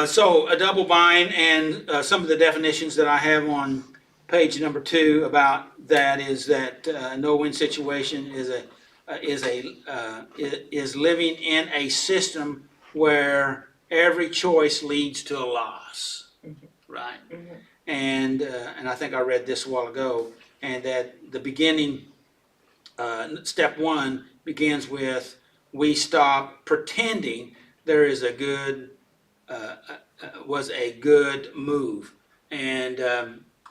so a double bind, and some of the definitions that I have on page number 2 about that is that no-win situation is living in a system where every choice leads to a loss, right? And I think I read this a while ago, and that the beginning, step 1 begins with, we stop pretending there is was a good move. And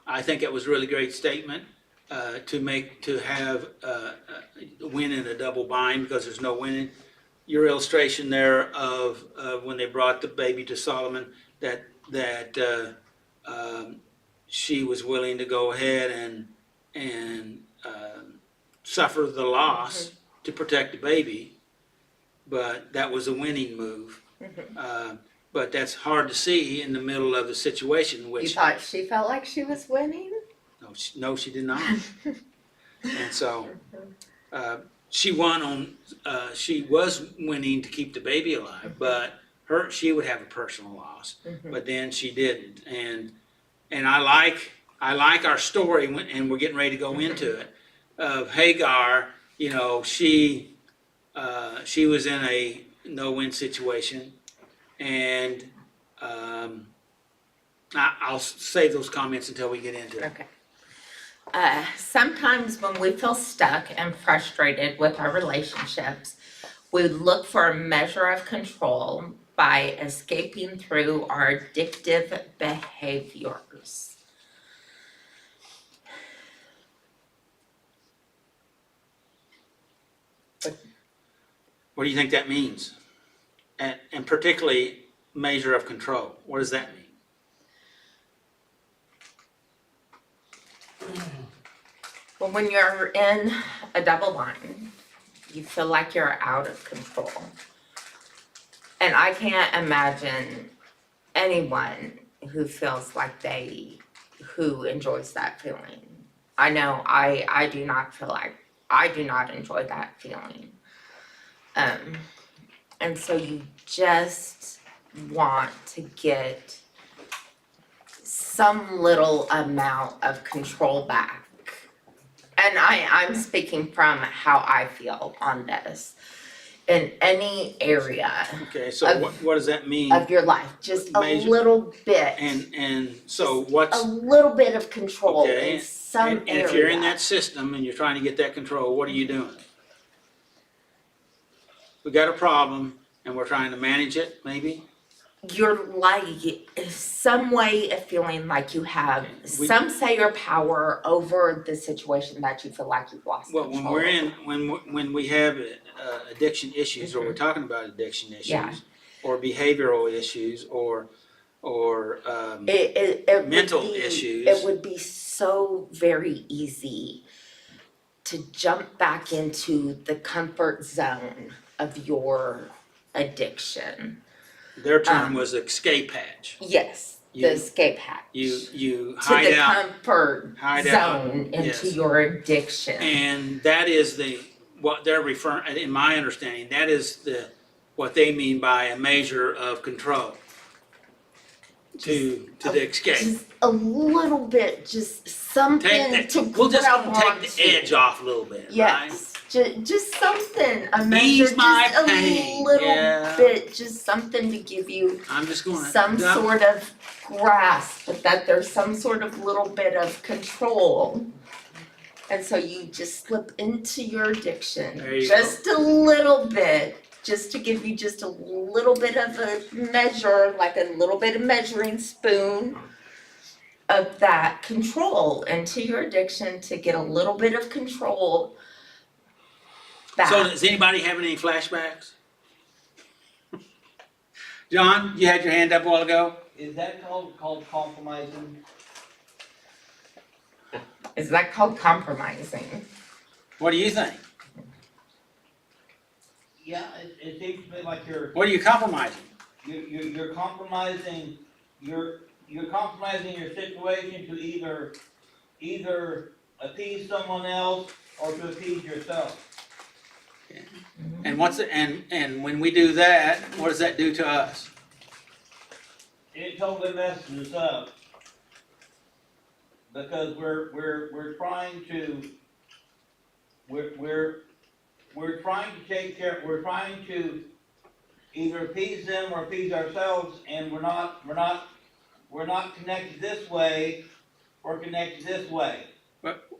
I think it was a really great statement to have win in a double bind, because there's no winning. Your illustration there of when they brought the baby to Solomon, that she was willing to go ahead and suffer the loss to protect the baby, but that was a winning move. But that's hard to see in the middle of the situation, You which, thought she felt like she was winning? no, she did not. And so, she won she was winning to keep the baby alive, but she would have a personal loss, Mhm. but then she didn't. And I like our story, and we're getting ready to go into it, of Hagar. You know, she was in a no-win situation, and I'll save those comments until we get into it. Okay. Sometimes when we feel stuck and frustrated with our relationships, we look for a measure of control by escaping through our addictive behaviors. What do you think that means? And particularly measure of control. What does that mean? Well, when you're in a double line, you feel like you're out of control. And I can't imagine anyone who feels like who enjoys that feeling. I know I do not enjoy that feeling. And so you just want to get some little amount of control back. And I'm speaking from how I feel on this. In any area Okay, so what does that mean? of your life, just a Major- little bit. And so a what's, little bit of control okay, in some and area. if you're in that system and you're trying to get that control, what are you doing? We got a problem and we're trying to manage it, maybe? You're like some way of feeling like you have some say or power over the situation that you feel like you've lost Well, control. when we're in, when we have addiction issues, or we're talking about addiction issues, Yeah. or behavioral issues, or It mental would be, issues. It would be so very easy to jump back into the comfort zone of your addiction. their term was escape hatch. Yes, You- the escape hatch. You to hide the out, comfort hide out, zone into yes. your addiction. and that is what they're referring, in my understanding, that is what they mean by a measure of control to the escape. Just a little bit, just something to We'll just grab take onto. the edge off a little bit, right? Yes, just something, a measure, Ease my just a pain, little yeah. bit, just something to give you I'm just gonna. some sort of grasp, that there's some sort of little bit of control. And so you just slip into your addiction, There you just a little bit, just to give you just a little bit of a measure, like a little bit of measuring spoon of that control into your addiction, to get a little bit of control back. So does anybody have any flashbacks? John, you had your hand up a while ago? Is that called compromising? Is that called compromising? What do you think? Yeah, it seems to me like you're compromising? compromising, you're compromising your situation to either appease someone else or to appease yourself. And and when we do that, what does that do to us? It totally messes us up. Because we're trying to take care, we're trying to either appease them or appease ourselves, and we're not connected this way, we're connected this way.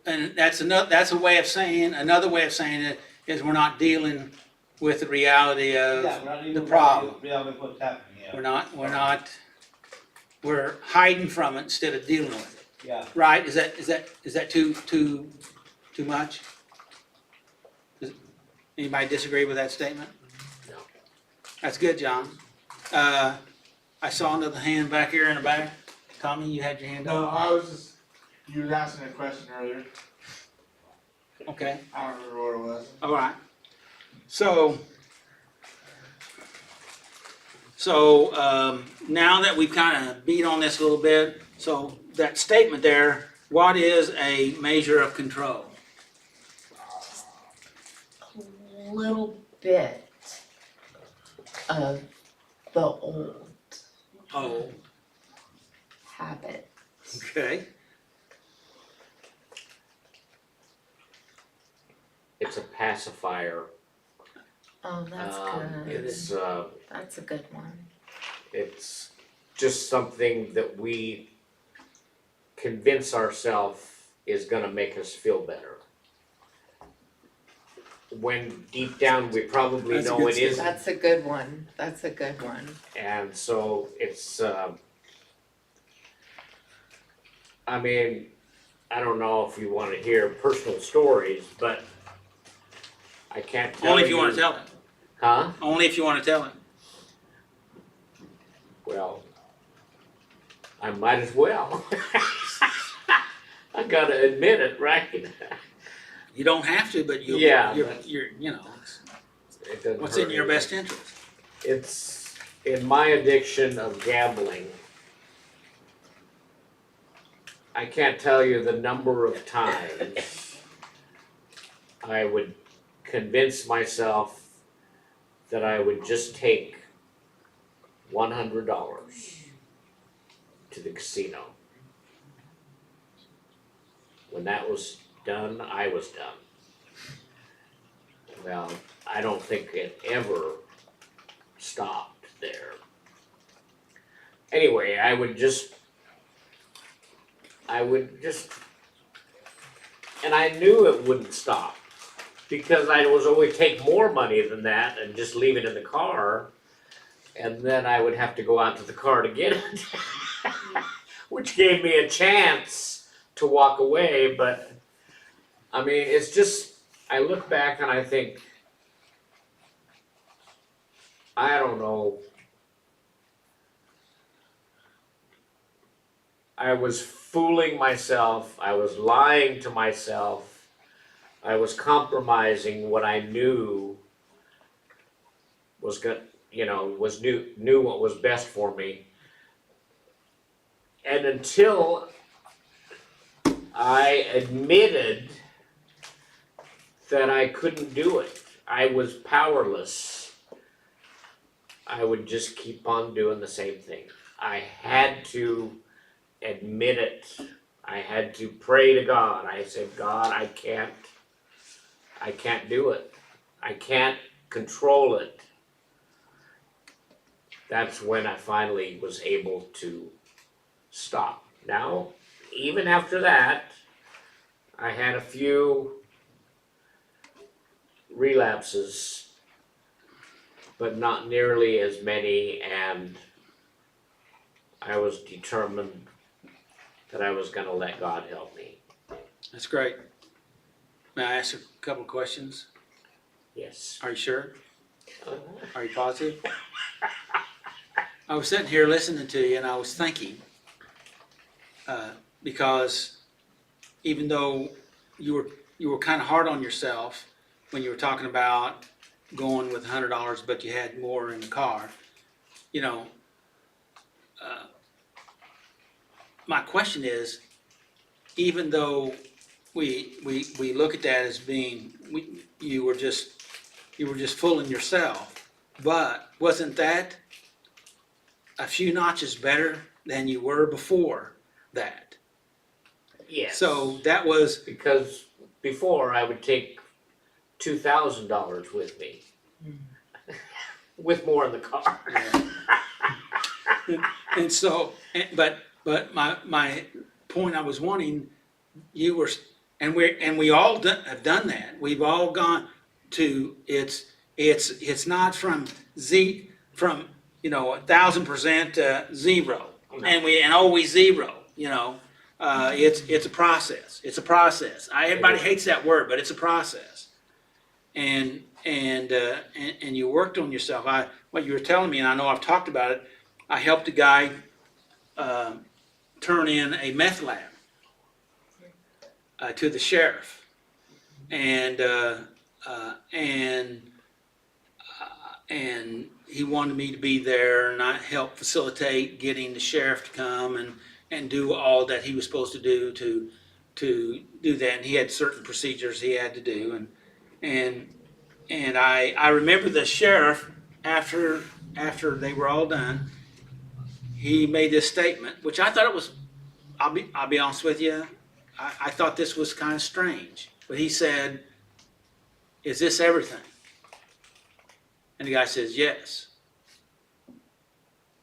And that's a way of saying, another way of saying it is we're not dealing with the reality of Yeah, we're not even the problem. reality of what's happening, yeah. We're hiding from it instead of dealing with it. Yeah. Right? Is that too much? Anybody disagree with that statement? No. That's good, John. I saw another hand back here in the back. Tommy, you had your hand No, up? you were asking a question earlier, Okay, I don't remember what it was. all right. So now that we've kind of beat on this a little bit, so that statement there, what is a measure of control? A little bit of the old Oh, habit. okay. It's a pacifier. Oh, that's good. It's, That's a good one. it's just something that we convince ourselves is gonna make us feel better. When deep down we probably That's a know good it statement. isn't. That's a good one. That's a good one. And so it's, I mean, I don't know if you wanna hear personal stories, but I can't tell you. Only if you wanna tell it. Huh? Only if you wanna tell it. Well, I might as well. I gotta admit it, right? You don't have to, but Yeah, you're, but- you know, it's It doesn't what's hurt in your anything. best interest. It's in my addiction of gambling. I can't tell you the number of times I would convince myself that I would just take $100 to the casino. When that was done, I was done. Well, I don't think it ever stopped there. Anyway, I would just, and I knew it wouldn't stop because I was always take more money than that and just leave it in the car. And then I would have to go out to the car to get it, which gave me a chance to walk away. But I mean, it's just, I look back and I think, I don't know. I was fooling myself. I was lying to myself. I was compromising what I knew was good, knew what was best for me. And until I admitted that I couldn't do it, I was powerless, I would just keep on doing the same thing. I had to admit it. I had to pray to God. I said, God, I can't do it. I can't control it. That's when I finally was able to stop. Now, even after that, I had a few relapses, but not nearly as many, and I was determined that I was gonna let God help me. That's great. May I ask a couple of questions? Yes. Are you sure? Are you positive? I was sitting here listening to you and I was thinking, because even though you were kind of hard on yourself when you were talking about going with $100, but you had more in the car, my question is, even though we look at that as being, you were just fooling yourself, but wasn't that a few notches better than you were before that? Yes. So that was, Because before I would take $2,000 with me, with more in the car. and so, but my point I was wanting, you were, and we all have done that. We've all gone to, it's not from 1,000% zero, No. and always zero. It's a process. It's a process. Everybody hates that word, but it's a process. And you worked on yourself. What you were telling me, and I know I've talked about it. I helped a guy turn in a meth lab to the sheriff, and he wanted me to be there, and I helped facilitate getting the sheriff to come and do all that he was supposed to do to do that. And he had certain procedures he had to do, and I remember the sheriff after after they were all done, he made this statement, which I thought it was, I'll be honest with you, I thought this was kind of strange. But he said, "Is this everything?" And the guy says, "Yes."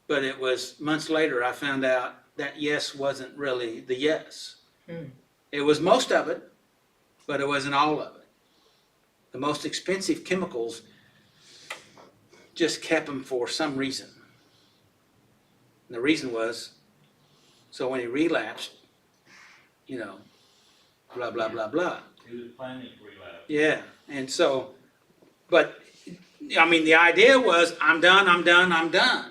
But it was months later I found out that yes wasn't really the yes. It was most of it, but it wasn't all of it. The most expensive chemicals just kept him for some reason. And the reason was, so when he relapsed, you know, blah, blah, blah, blah. He was planning to relapse. Yeah, and so, but, I mean, the idea was, I'm done, I'm done, I'm done.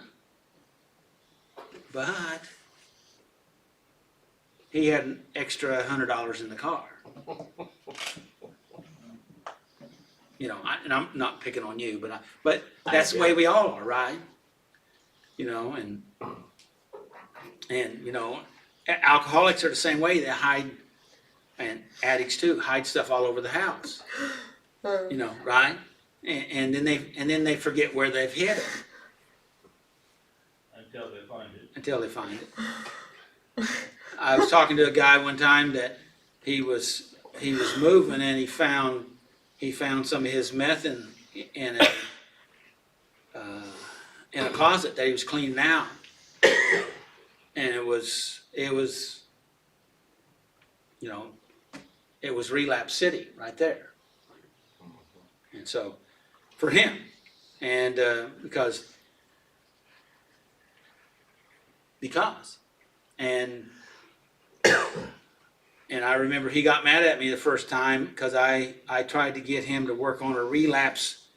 But he had an extra $100 in the car. You know, and I'm not picking on you, but that's the way we all are, right? You know, and you know, alcoholics are the same way. They hide, and addicts too, hide stuff all over the house. You know, right? And then they forget where they've hid it Until they find it. until they find it. I was talking to a guy one time that he was moving, and he found some of his meth in a closet that he was cleaning out, and it was you know, it was Relapse City right there. And so for him, and because and I remember he got mad at me the first time because I tried to get him to work on a relapse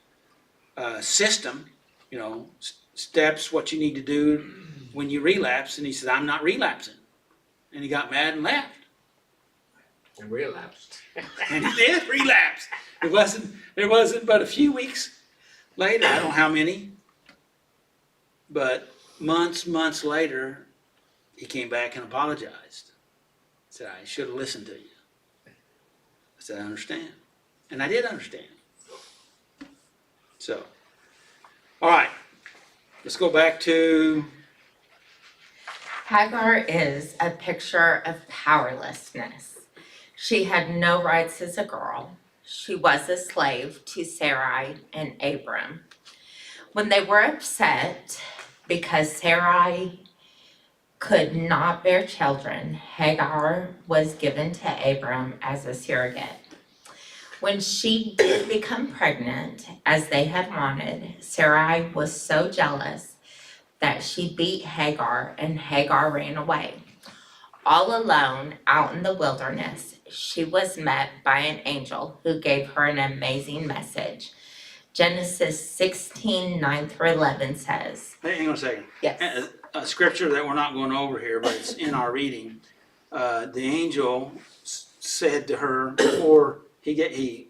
system, you know, steps, what you need to do when you relapse, and he said, "I'm not relapsing," and he got mad and left. And relapsed. And he did relapse. There wasn't but a few weeks later, I don't know how many, but months later, he came back and apologized. Said, "I should have listened to you." I said, "I understand." And I did understand. So, all right, let's go back to, Hagar is a picture of powerlessness. She had no rights as a girl. She was a slave to Sarai and Abram. When they were upset because Sarai could not bear children, Hagar was given to Abram as a surrogate. When she did become pregnant, as they had wanted, Sarai was so jealous that she beat Hagar, and Hagar ran away. All alone out in the wilderness, she was met by an angel who gave her an amazing message. Genesis 16, 9 through 11 says, hang on a second. yes. A scripture that we're not going over here, but it's in our reading. The angel said to her before he gave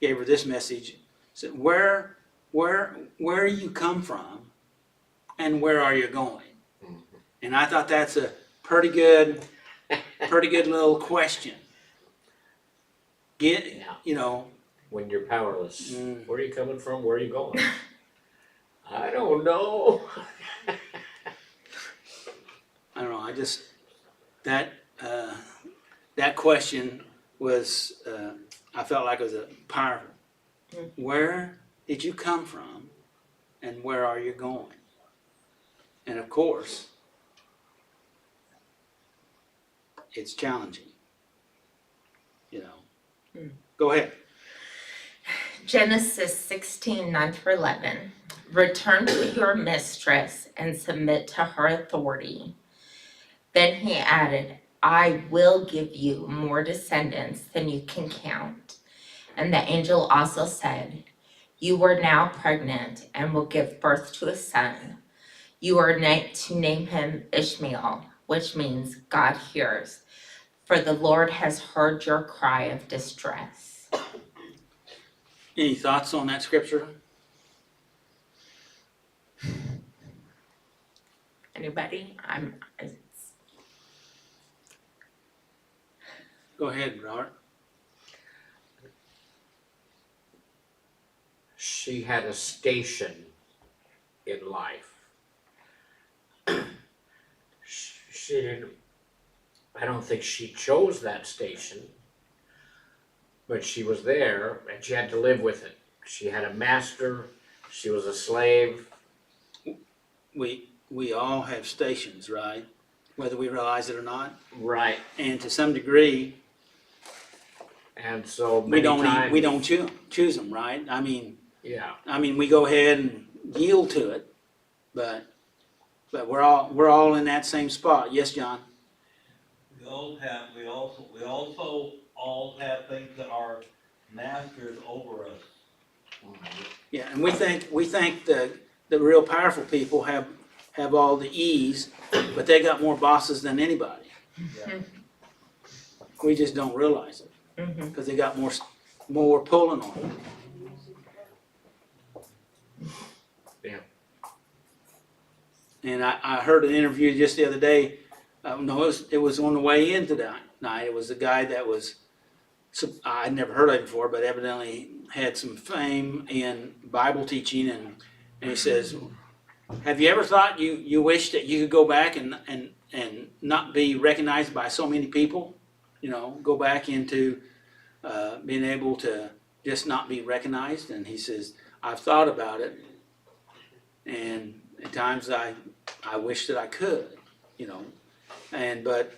her this message, said, where you come from and where are you going? And I thought that's a pretty good little question. You know, When you're powerless. Mm. Where are you coming from? Where are you going? I don't know. I don't know, I just, that question was, I felt like it was a powerful. Where did you come from and where are you going? And of course, it's challenging, you know. Go ahead. Genesis 16, 9 through 11. Return to your mistress and submit to her authority. Then he added, I will give you more descendants than you can count. And the angel also said, you are now pregnant and will give birth to a son. You are to name him Ishmael, which means God hears. For the Lord has heard your cry of distress. Any thoughts on that scripture? Anybody? Go ahead, Robert. She had a station in life. She didn't, I don't think she chose that station, but she was there and she had to live with it. She had a master, she was a slave. We all have stations, right? Whether we realize it or not. Right. And to some degree, And so we many don't times. we don't choose them, right? Yeah, I mean, we go ahead and yield to it, but we're all in that same spot. Yes, John? We also all have things that are masters over us. Yeah, and we think the real powerful people have all the ease, but they got more bosses than anybody. Yeah. We just don't realize it Mhm. because they got more pulling on them. Yeah. And I heard an interview just the other day. No, it was on the way in tonight. It was a guy that was, I'd never heard of him before, but evidently had some fame in Bible teaching, and he says, have you ever thought you wish that you could go back and not be recognized by so many people? You know, go back into being able to just not be recognized. And he says, I've thought about it, and at times I wish that I could, you know. But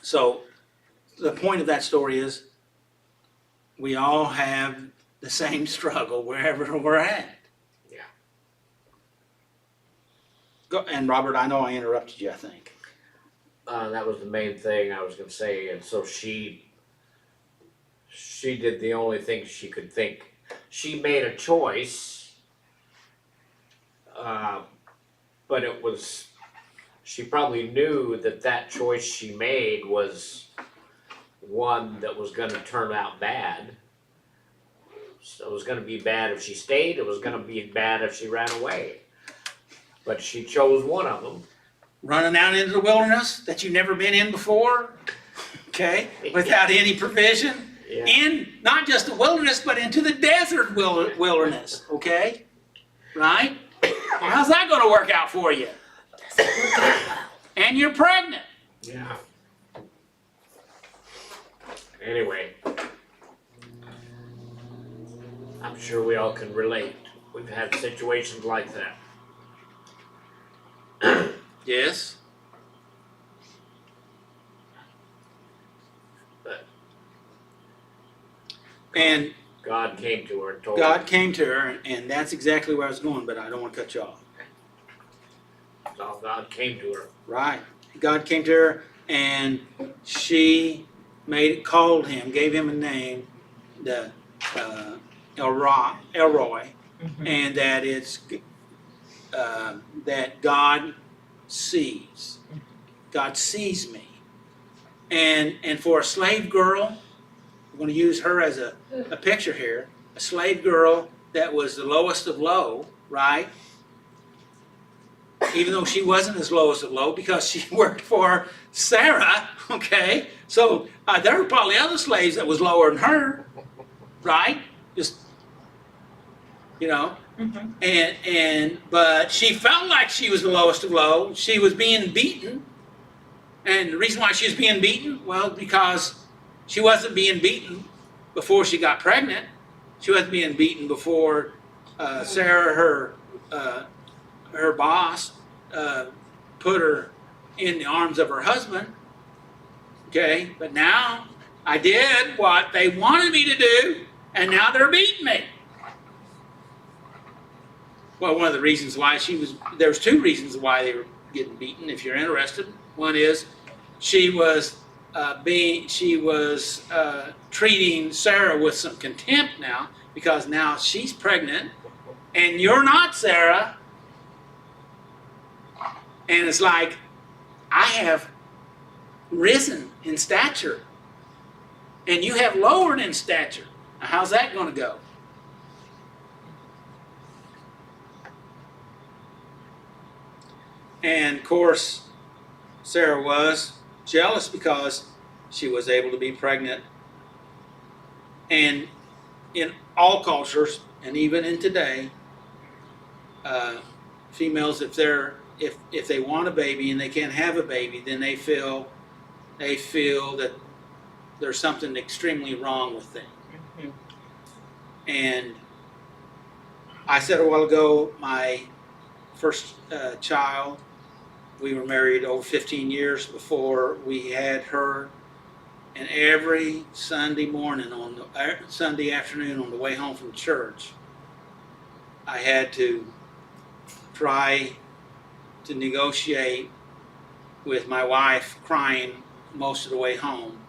so the point of that story is we all have the same struggle wherever we're at. Yeah. Go, and Robert, I know I interrupted you, I think. That was the main thing I was gonna say, and so she did the only thing she could think. She made a choice, but she probably knew that choice she made was one that was gonna turn out bad. So it was gonna be bad if she stayed, it was gonna be bad if she ran away. But she chose one of them. Running out into the wilderness that you've never been in before, okay, without any provision. Yeah. In not just the wilderness, but into the desert wilderness, okay? Right? How's that gonna work out for you? And you're pregnant. Yeah. Anyway, I'm sure we all can relate. We've had situations like that. Yes. But And God came to her and told God came to her, and that's exactly where I was going, but I don't want to cut you off. her. So God came to her. Right. God came to her, and she called him, gave him a name, the Elroy, and that it's that God sees. God sees me. And for a slave girl, we're going to use her as a picture here, a slave girl that was the lowest of low, right? Even though she wasn't as lowest of low because she worked for Sarah, okay? So there were probably other slaves that was lower than her, right? Just, you know? But she felt like she was the lowest of low. She was being beaten. And the reason why she was being beaten, well, because she wasn't being beaten before she got pregnant. She wasn't being beaten before Sarah, her boss, put her in the arms of her husband. Okay, but now I did what they wanted me to do, and now they're beating me. Well, one of the reasons why there's two reasons why they were getting beaten, if you're interested. One is she was treating Sarah with some contempt now, because now she's pregnant, and you're not, Sarah. And it's like, I have risen in stature, and you have lowered in stature. Now, how's that going to go? And of course, Sarah was jealous because she was able to be pregnant. And in all cultures, and even in today, females, if they want a baby and they can't have a baby, then they feel that there's something extremely wrong with them. Mhm. And I said a while ago, my first child, we were married over 15 years before we had her, and every Sunday morning Sunday afternoon on the way home from church, I had to try to negotiate with my wife crying most of the way home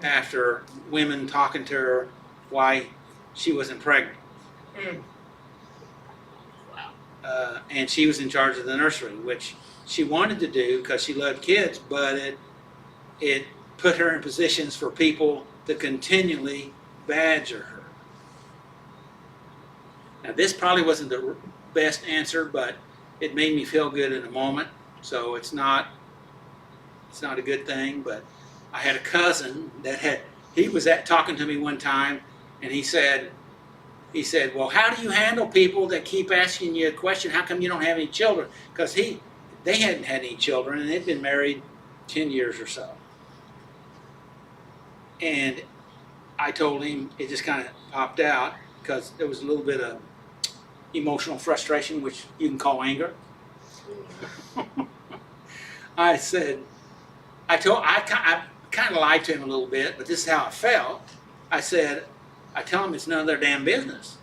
after women talking to her why she wasn't pregnant. Mm. And she was in charge of the nursery, which she wanted to do because she loved kids, but it put her in positions for people to continually badger her. Now, this probably wasn't the best answer, but it made me feel good in the moment. So it's not a good thing. But I had a cousin he was talking to me one time, and he said, well, how do you handle people that keep asking you a question? How come you don't have any children? Because they hadn't had any children, and they'd been married 10 years or so. And I told him, it just kind of popped out because there was a little bit of emotional frustration, which you can call anger. I said, I kind of lied to him a little bit, but this is how I felt. I said, I tell them it's none of their damn business.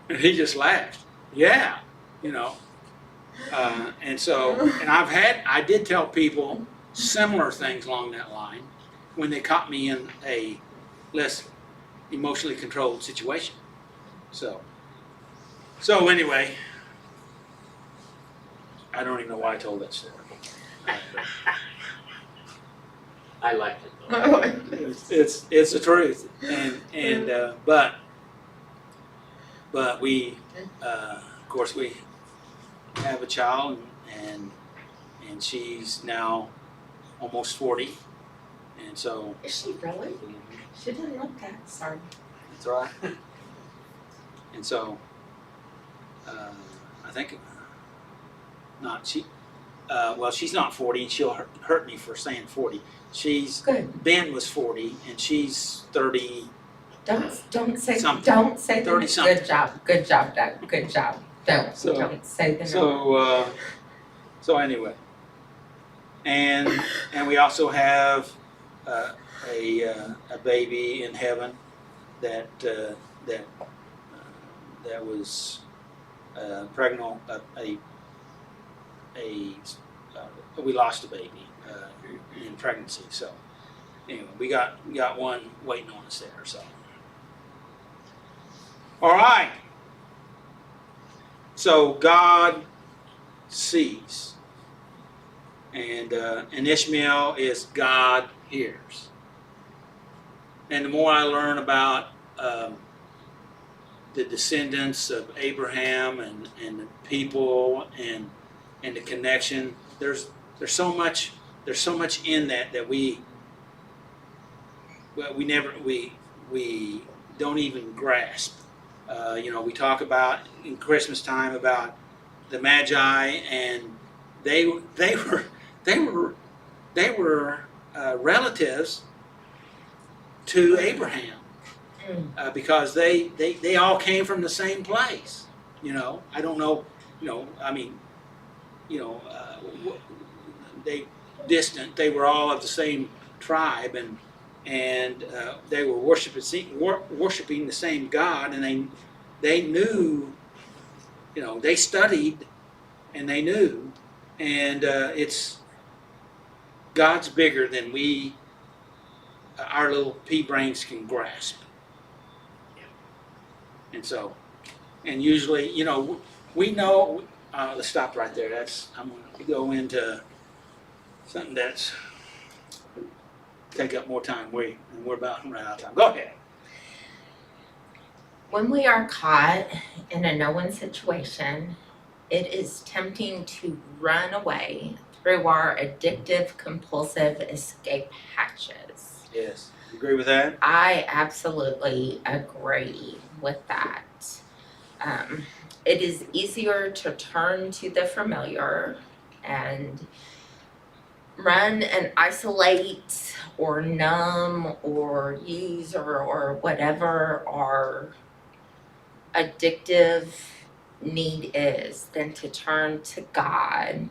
And he just laughed. Yeah, you know. And I did tell people similar things along that line when they caught me in a less emotionally controlled situation. So anyway, I don't even know why I told that story. I liked it though. It's the truth, but we, of course, we have a child, and she's now almost 40, and so Is she really? She didn't look that. Sorry. that's right. And so, I think not she. Well, she's not 40, and she'll hurt me for saying 40. Good. Ben was 40, and she's 30. Don't say Something. don't say the 30 something. Good job, Doug. Good job. Don't say the number. So anyway, and we also have a baby in heaven that was pregnant. We lost a baby in pregnancy. So anyway, we got one waiting on us there. So all right. So God sees, and Ishmael is God hears. And the more I learn about the descendants of Abraham and the people and the connection, there's so much in that we don't even grasp. We talk about in Christmas time about the Magi, and they were relatives to Abraham because they all came from the same place. I don't know. They distant. They were all of the same tribe, and they were worshiping the same God, and they knew. They studied, and they knew, and it's God's bigger than our little pea brains can grasp. And so, and usually, we know. Let's stop right there. I'm going to go into something that's take up more time. We're about to run out of time. Go ahead. When we are caught in a no-win situation, it is tempting to run away through our addictive, compulsive escape hatches. Yes. Agree with that? I absolutely agree with that. It is easier to turn to the familiar and run and isolate or numb or use or whatever our addictive need is than to turn to God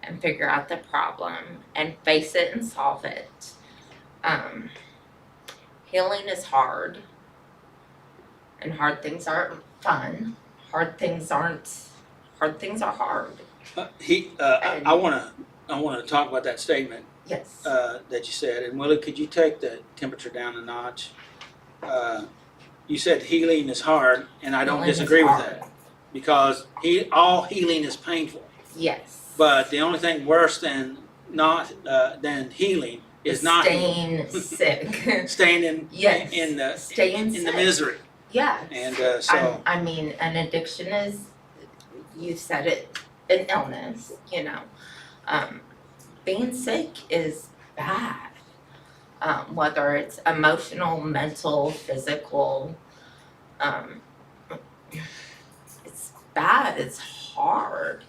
and figure out the problem and face it and solve it. Healing is hard, and hard things aren't fun. Hard things are hard. I wanna talk about that statement, Yes. that you said, and Willie, could you take the temperature down a notch? You said healing is hard, and I don't Healing is disagree with hard. that, because all healing is painful. Yes. But the only thing worse than than healing is not healing. staying sick. Staying in Yes. the Staying in the sick. misery, Yes. and so I mean, an addiction is, you said it, an illness, you know. Being sick is bad. Whether it's emotional, mental, physical, it's bad, it's hard.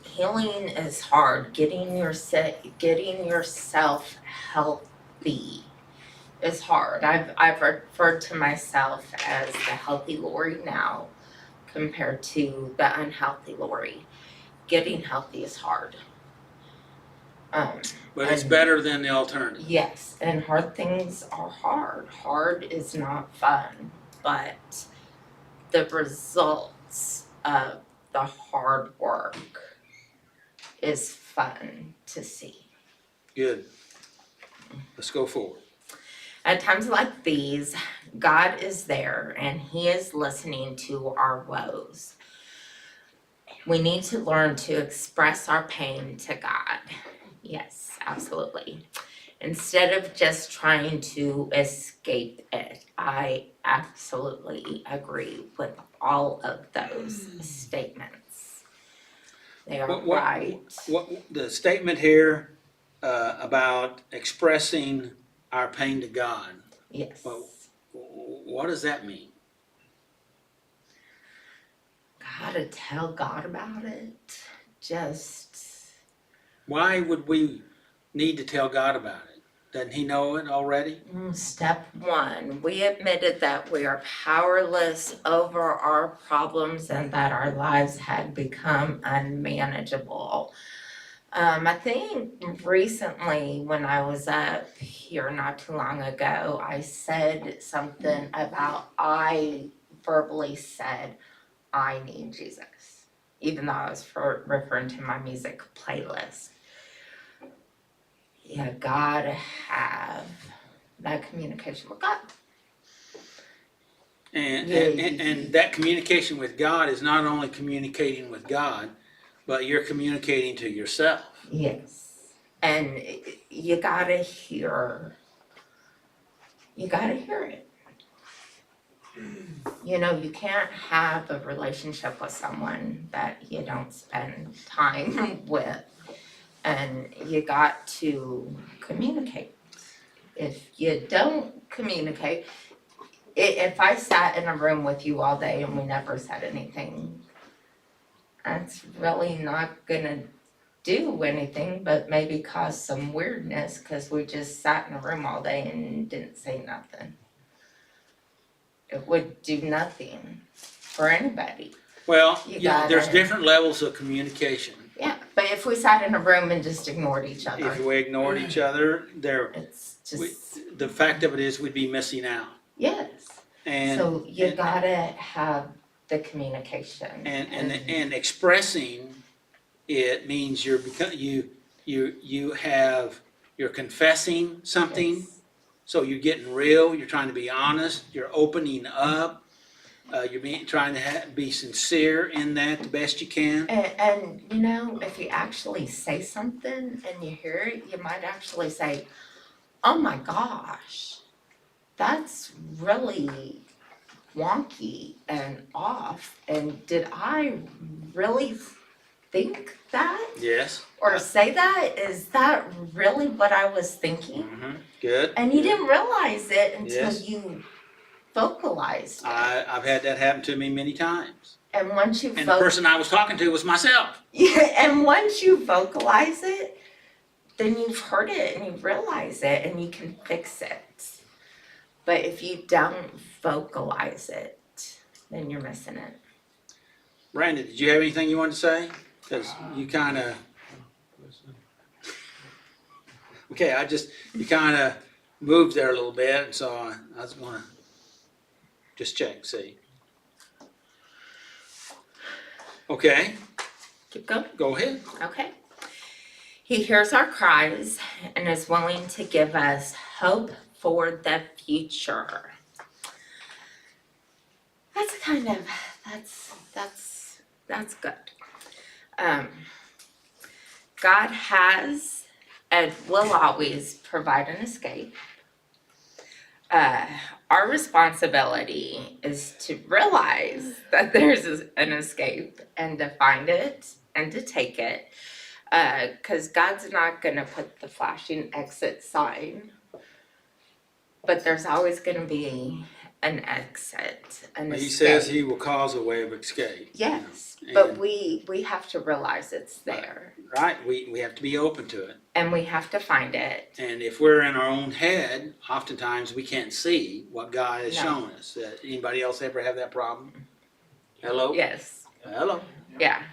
Healing is hard. Getting yourself healthy is hard. I've referred to myself as the healthy Lori now compared to the unhealthy Lori. Getting healthy is hard. but it's and- better than the alternative. Yes, and hard things are hard. Hard is not fun, but the results of the hard work is fun to see. Good. Let's go forward. At times like these, God is there and He is listening to our woes. We need to learn to express our pain to God. Yes, absolutely. Instead of just trying to escape it. I absolutely agree with all of those statements. They are What- right. What the statement here about expressing our pain to God, Yes. Well, what does that mean? Gotta tell God about it. Just, Why would we need to tell God about it? Doesn't He know it already? step one, we admitted that we are powerless over our problems and that our lives had become unmanageable. I think recently when I was up here not too long ago, I said something about, I verbally said, I need Jesus, even though I was referring to my music playlist. You gotta have that communication with God. And, Yeah, and that communication with God is not only communicating with God, but you're communicating to yourself. Yes. And you gotta hear it. You know, you can't have a relationship with someone that you don't spend time with. And you got to communicate. If you don't communicate, if I sat in a room with you all day and we never said anything, that's really not gonna do anything but maybe cause some weirdness because we just sat in a room all day and didn't say nothing. It would do nothing for anybody. Well, You there's gotta- different levels of communication. Yeah, but if we sat in a room and just ignored each other, If we ignored each other, it's just, the fact of it is we'd be missing out. yes. And So you and- gotta have the communication. and expressing it means you're confessing something. Yes. So you're getting real, you're trying to be honest, you're opening up, you're trying to be sincere in that the best you can. And you know, if you actually say something and you hear it, you might actually say, oh my gosh, that's really wonky and off. And did I really think that Yes. or say that? Is that really what I was thinking? Mm-hmm. Good. And you didn't realize it until Yes. you vocalized it. I've had that happen to me many times. And once you And the person I was talking to was myself. yeah, and once you vocalize it, then you've heard it and you realize it and you can fix it. But if you don't vocalize it, then you're missing it. Brandon, did you have anything you wanted to say? Because you kind of. Okay, you kind of moved there a little bit, and so I was gonna just check, see. Okay, Keep going. go ahead. Okay. He hears our cries and is willing to give us hope for the future. That's good. God has and will always provide an escape. Our responsibility is to realize that there's an escape and to find it and to take it. Because God's not going to put the flashing exit sign, but there's always going to be an exit, an He escape. says he will cause a way of escape. Yes, And- but we have to realize it's there, Right, we have to be open to it. and we have to find it. And if we're in our own head, oftentimes we can't see what God has No. shown us. Anybody else ever have that problem? Hello? Yes, Hello? yeah.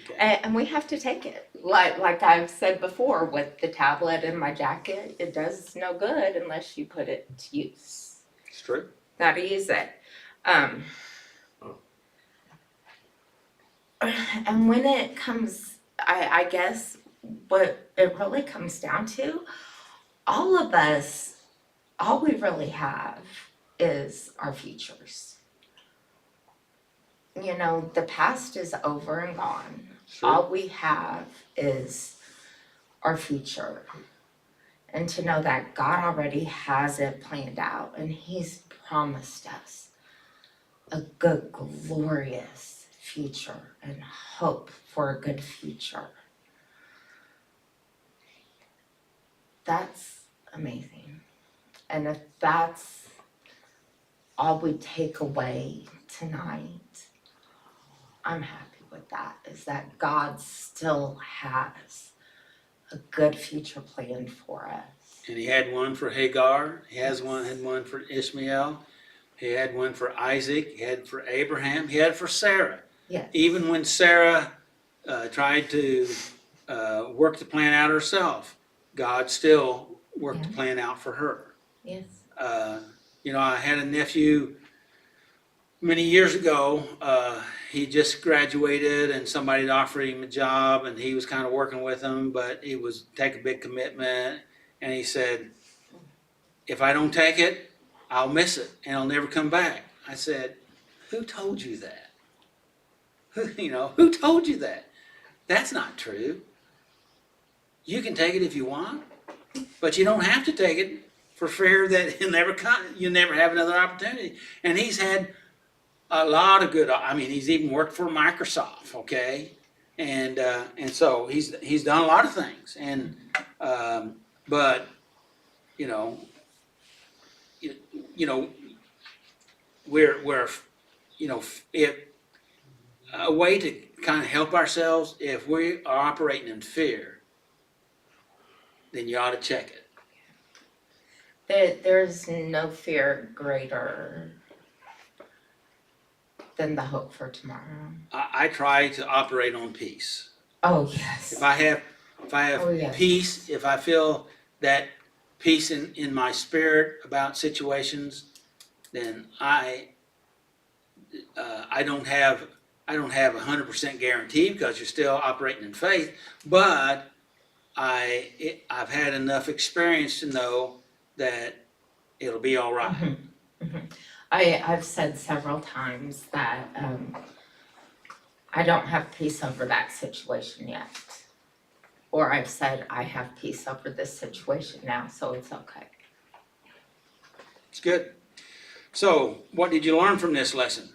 Okay. And we have to take it. Like I've said before, with the tablet in my jacket, it does no good unless you put it to use. It's true. Gotta use it. And when it comes, I guess what it really comes down to, all of us, all we really have is our futures. You know, the past is over and gone. It's true. All we have is our future. And to know that God already has it planned out and He's promised us a good, glorious future and hope for a good future. That's amazing. And if that's all we take away tonight, I'm happy with that, is that God still has a good future planned for us. And he had one for Hagar. He had one for Ishmael. He had one for Isaac. He had for Abraham. He had for Sarah. Yes. Even when Sarah tried to work the plan out herself, God still worked the plan out for her. Yes. I had a nephew many years ago. He just graduated and somebody had offered him a job and he was kind of working with them, but he was take a big commitment. And he said, if I don't take it, I'll miss it and I'll never come back. I said, who told you that? Who told you that? That's not true. You can take it if you want, but you don't have to take it for fear that you'll never have another opportunity. And he's had a lot of good, he's even worked for Microsoft, okay? And so he's done a lot of things. And, but, we're if a way to kind of help ourselves, if we are operating in fear, then you ought to check it. There's no fear greater than the hope for tomorrow. I try to operate on peace. Oh, yes. If I have Oh, yes. peace, if I feel that peace in my spirit about situations, then I don't have 100% guarantee because you're still operating in faith, but I've had enough experience to know that it'll be all right. Mm-hmm. Mm-hmm. I've said several times that I don't have peace over that situation yet. Or I've said I have peace over this situation now, so it's okay. It's good. So, what did you learn from this lesson?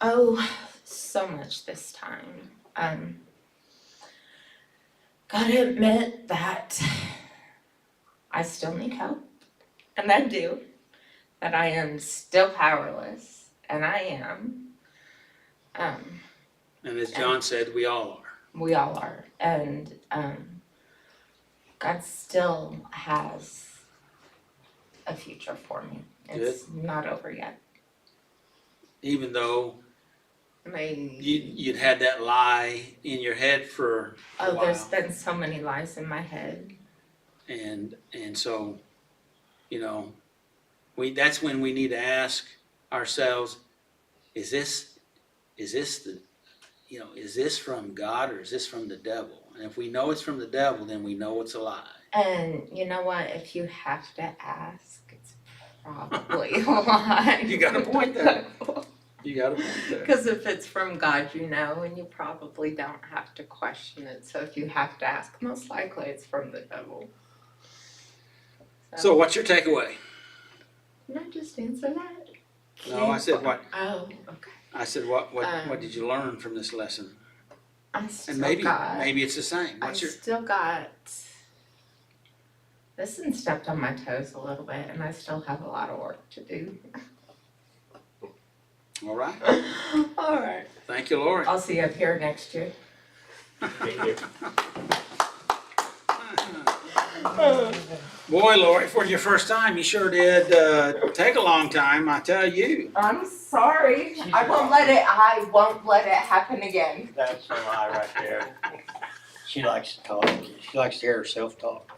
Oh, so much this time. gotta admit that I still need help, and I do, that I am still powerless, and I am. And as John said, we all are. We all are, and God still has a future for me. It's not over yet. Even though My you'd had that lie in your head for a Oh, there's while. been so many lies in my head. And so, you know, that's when we need to ask ourselves, is this from God or is this from the devil? And if we know it's from the devil, then we know it's a lie. And you know what? If you have to ask, it's probably a lie. You got a point there. You got a point there. Because if it's from God, you know, and you probably don't have to question it. So if you have to ask, most likely it's from the devil. So what's your takeaway? Can I just answer that? No, I said what? Oh, okay. I said what did you learn from this lesson? I still And maybe got. it's the same. I What's your still got. This one stepped on my toes a little bit, and I still have a lot of work to do. all right? All right. Thank you, Lori. I'll see you up here next year. Thank you. Boy, Lori, for your first time, you sure did take a long time, I tell you. I'm sorry. I won't let it happen again. That's a lie right there. She likes to talk. She likes to hear herself talk.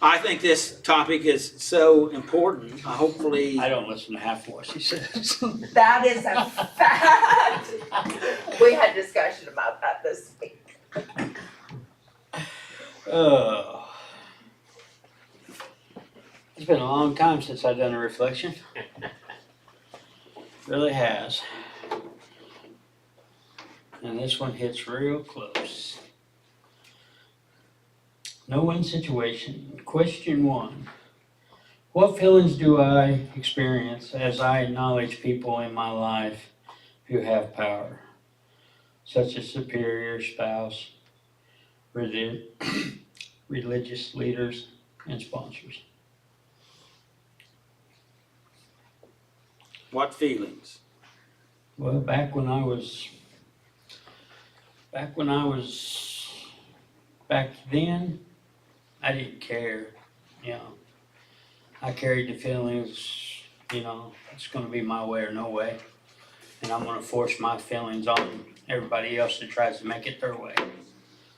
I think this topic is so important. Hopefully, I don't listen to half of what she says. That is a fact. We had discussion about that this week. It's been a long time since I've done a reflection. Really has. And this one hits real close. No win situation. Question 1. What feelings do I experience as I acknowledge people in my life who have power, such as superior spouse, religious leaders, and sponsors? what feelings? Well, back then, I didn't care, you know. I carried the feelings, you know, it's gonna be my way or no way. And I'm gonna force my feelings on everybody else that tries to make it their way.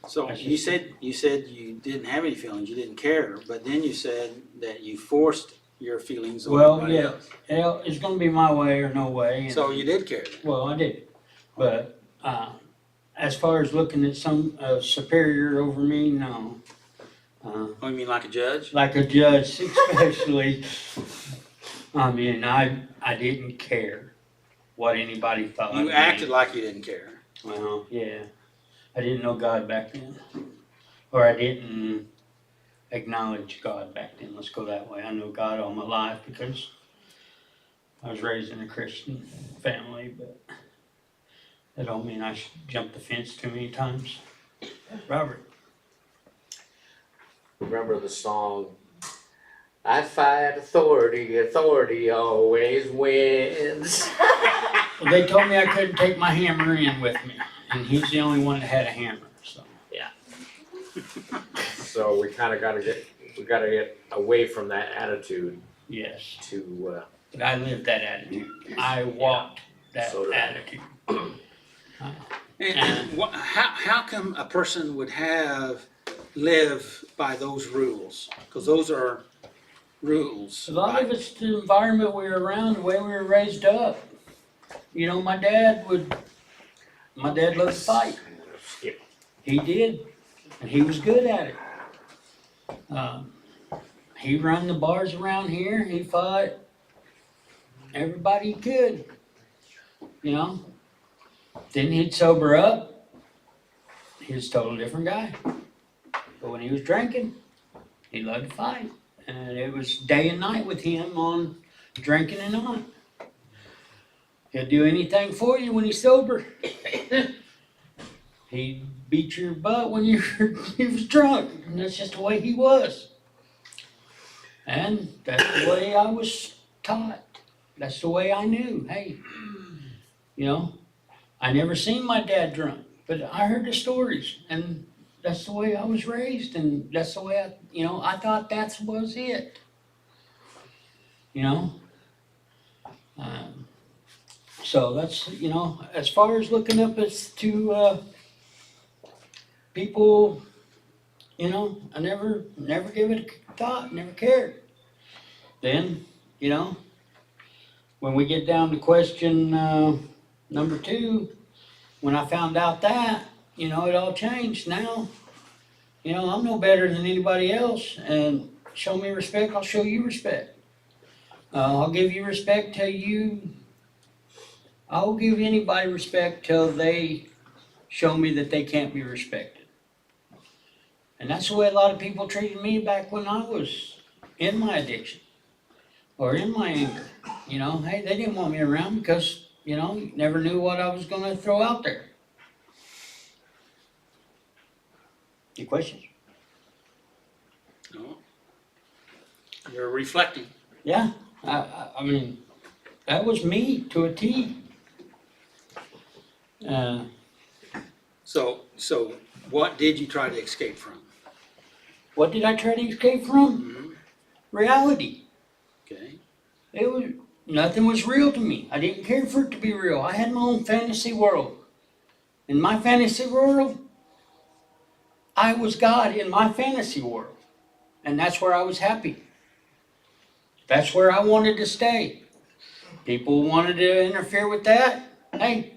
So That's you said you didn't have any feelings, you didn't care, but then you said that you forced your feelings on Well, everybody yeah. else. Hell, it's gonna be my way or no way. And, So you did care. well, I did. But, as far as looking at some superior over me, no. Oh, you mean like a judge? Like a judge especially. I mean, I didn't care what anybody thought. You of me. acted like you didn't care. Well, yeah. I didn't know God back then. Or I didn't acknowledge God back then. Let's go that way. I know God all my life because I was raised in a Christian family, but that don't mean I should jump the fence too many times. Robert. Remember the song, I fight authority, authority always wins. Well, they told me I couldn't take my hammer in with me, and he's the only one that had a hammer, so. So we kinda gotta get away from that attitude Yes, to, but I lived that attitude. I walked that So did I. attitude. And how come a person would live by those rules? Because those are rules. A lot right? of it's the environment we were around, the way we were raised up. You know, my dad loved to fight. skip. He did, and he was good at it. He run the bars around here, he fought everybody he could, you know? Then he'd sober up, he was a total different guy. But when he was drinking, he loved to fight. And it was day and night with him on drinking and on. He'll do anything for you when he's sober. He beat your butt when he was drunk, and that's just the way he was. And that's the way I was taught. That's the way I knew. Hey, you know, I never seen my dad drunk, but I heard the stories, and that's the way I was raised, and that's the way I thought that was it. You know, so that's as far as looking up as to people, I never gave it a thought, never cared. Then, when we get down to question number 2, when I found out that, it all changed. Now, I'm no better than anybody else, and show me respect, I'll show you respect. I'll give you respect I'll give anybody respect till they show me that they can't be respected. And that's the way a lot of people treated me back when I was in my addiction or in my anger. Hey, they didn't want me around because, you never knew what I was going to throw out there. Any questions? No. You're reflecting. Yeah, I mean, that was me to a T. So what did you try to escape from? What did I try to escape from? Reality. Okay. Nothing was real to me. I didn't care for it to be real. I had my own fantasy world. In my fantasy world, I was God in my fantasy world. And that's where I was happy. That's where I wanted to stay. People wanted to interfere with that. Hey,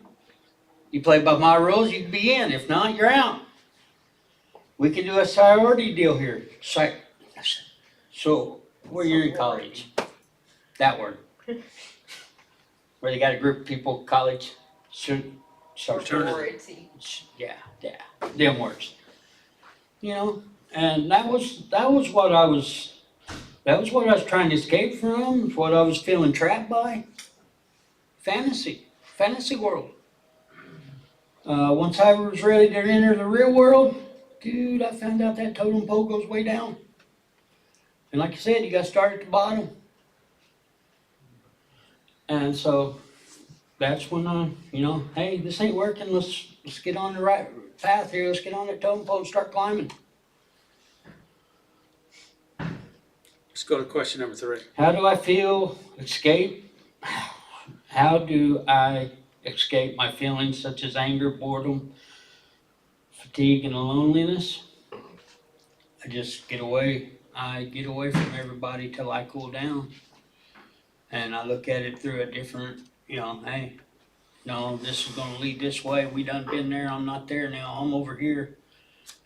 you play by my rules, you can be in. If not, you're out. We can do a sorority deal here. So, where you're in college. That word. Where they got a group of people, college, Fraternity. yeah, them words. And that was what I was trying to escape from, what I was feeling trapped by. Fantasy world. Once I was ready to enter the real world, dude, I found out that totem pole goes way down. And like I said, you got to start at the bottom. And so that's when hey, this ain't working. Let's get on the right path here. Let's get on that totem pole and start climbing. Let's go to question number 3. How do I feel escape? How do I escape my feelings such as anger, boredom, fatigue, and loneliness? I just get away. I get away from everybody till I cool down. And I look at it through a different, hey, no, this is gonna lead this way. We done been there. I'm not there now. I'm over here.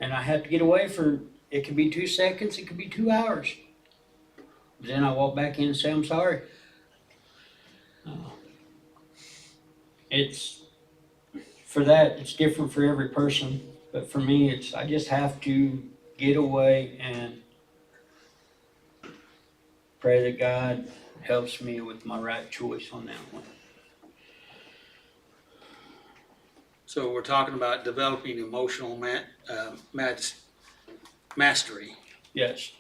And I have to get away for, it could be 2 seconds, it could be 2 hours. Then I walk back in and say, I'm sorry. It's different for every person, but for me, I just have to get away and pray that God helps me with my right choice on that one. So we're talking about developing emotional mastery, Yes,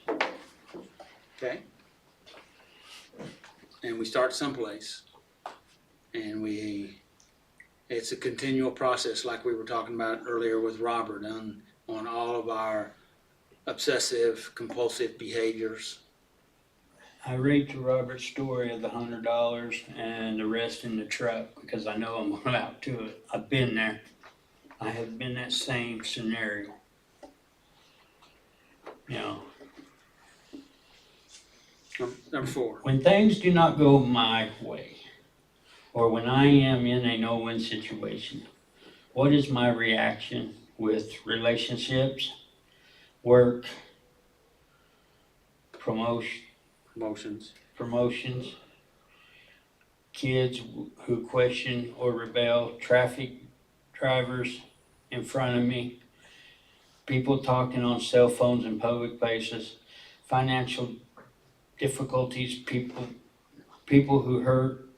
okay? And we start someplace. And it's a continual process like we were talking about earlier with Robert on all of our obsessive compulsive behaviors. I read to Robert's story of the $100 and the rest in the truck because I know I'm going out to it. I've been there. I have been that same scenario. Number 4. When things do not go my way, or when I am in a no-win situation, what is my reaction with relationships, work, promotions, kids who question or rebel, traffic drivers in front of me, people talking on cell phones in public places, financial difficulties, people who hurt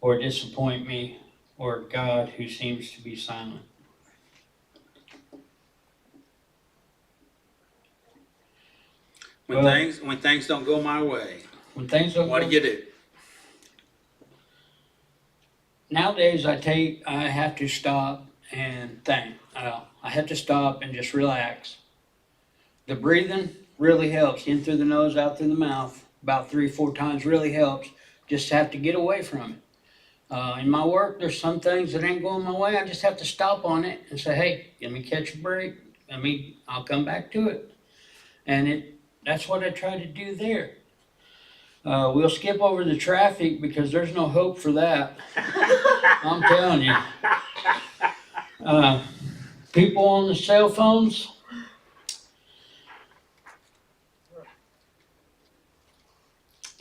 or disappoint me, or God who seems to be silent? When Well- things don't go my way, When things don't what go do you do? nowadays, I have to stop and think. I have to stop and just relax. The breathing really helps. In through the nose, out through the mouth, about 3 or 4 times really helps. Just have to get away from it. In my work, there's some things that ain't going my way. I just have to stop on it and say, "Hey, let me catch a break. I'll come back to it." And that's what I try to do there. We'll skip over the traffic because there's no hope for that. I'm telling you. People on the cell phones.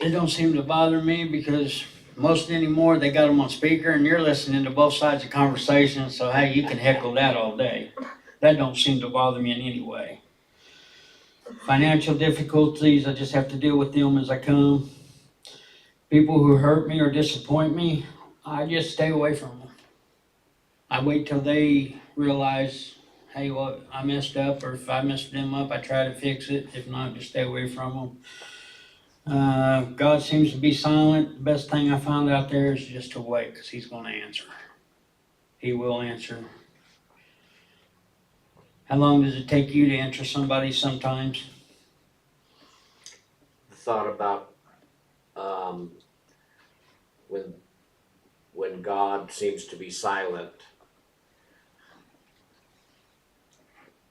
It don't seem to bother me because most anymore they got them on speaker and you're listening to both sides of conversation. So hey, you can heckle that all day. That don't seem to bother me in any way. Financial difficulties, I just have to deal with them as I come. People who hurt me or disappoint me, I just stay away from them. I wait till they realize, hey, well, I messed up, or if I messed them up, I try to fix it. If not, just stay away from them. God seems to be silent. The best thing I found out there is just to wait, because He's going to answer. He will answer. How long does it take you to answer somebody sometimes? Thought about, when God seems to be silent,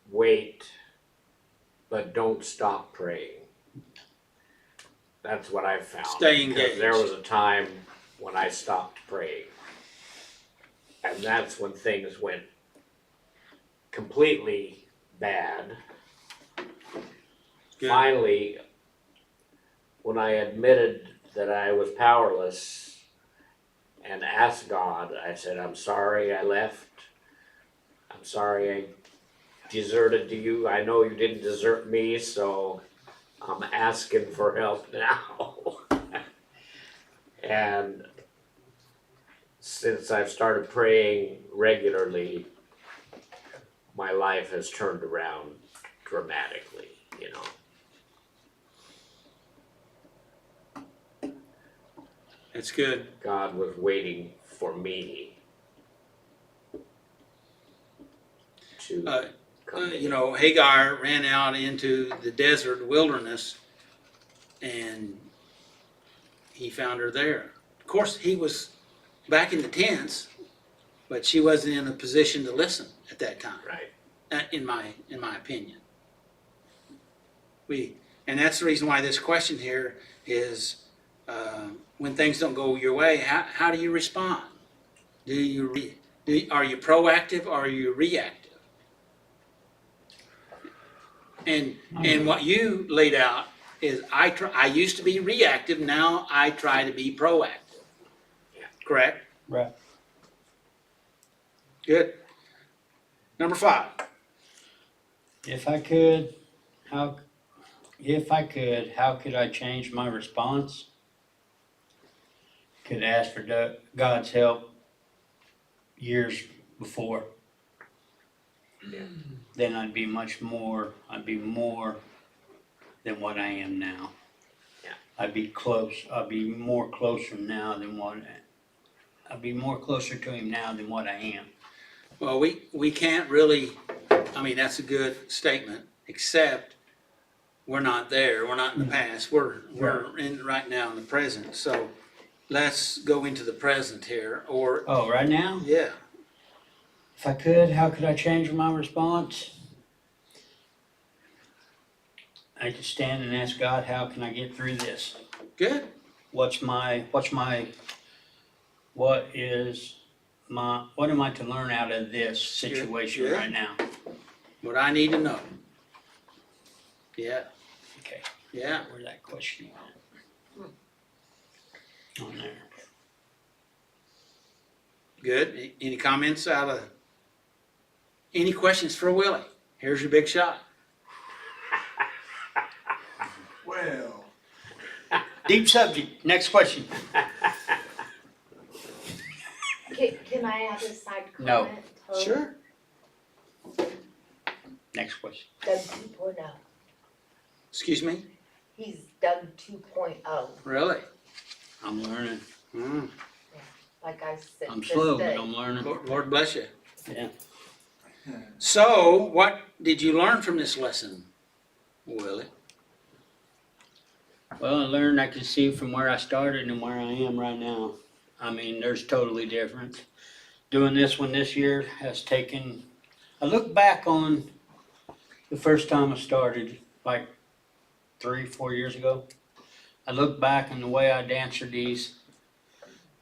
wait, but don't stop praying. That's what I've found. Stay engaged. Because there was a time when I stopped praying. And that's when things went completely bad. Good. Finally, when I admitted that I was powerless and asked God, I said, "I'm sorry I left. I'm sorry I deserted you. I know you didn't desert me, so I'm asking for help now." And since I've started praying regularly, my life has turned around dramatically, you know. That's good. God was waiting for me to come in. You know, Hagar ran out into the desert wilderness and he found her there. Of course, he was back in the tents, but she wasn't in a position to listen at that time, Right. in my opinion. And that's the reason why this question here is, when things don't go your way, how do you respond? Are you proactive or are you reactive? And what you laid out is I used to be reactive, now I try to be proactive. Yeah. Correct? Right. Good. Number 5. If I could, how could I change my response? Could ask for God's help years before. Yeah. Then I'd be more than what I am now. Yeah. I'd be more closer to Him now than what I am. Well, we can't really, that's a good statement, except we're not there, we're not in the past, we're in right now in the present. So let's go into the present here, or, Oh, right now? yeah, If I could, how could I change my response? I could stand and ask God, how can I get through this? good, What am I to learn out of this situation Yeah. right now? what I need to know. Yeah, Okay, yeah. where's that question at? On there. Good. Any comments any questions for Willie? Here's your big shot. Well, Deep subject, next question. Can I add a side No. comment? Totally. Next question. The people know. Excuse me? He's Doug 2.0, Really? I'm learning. like I said. I'm this slow, day. but I'm learning. Lord bless you. Yeah. So, what did you learn from this lesson, Willie? Well, I learned I can see from where I started and where I am right now. I mean, there's totally difference. Doing this one this year has taken, I look back on the first time I started, like 3-4 years ago. I look back on the way I'd answered these,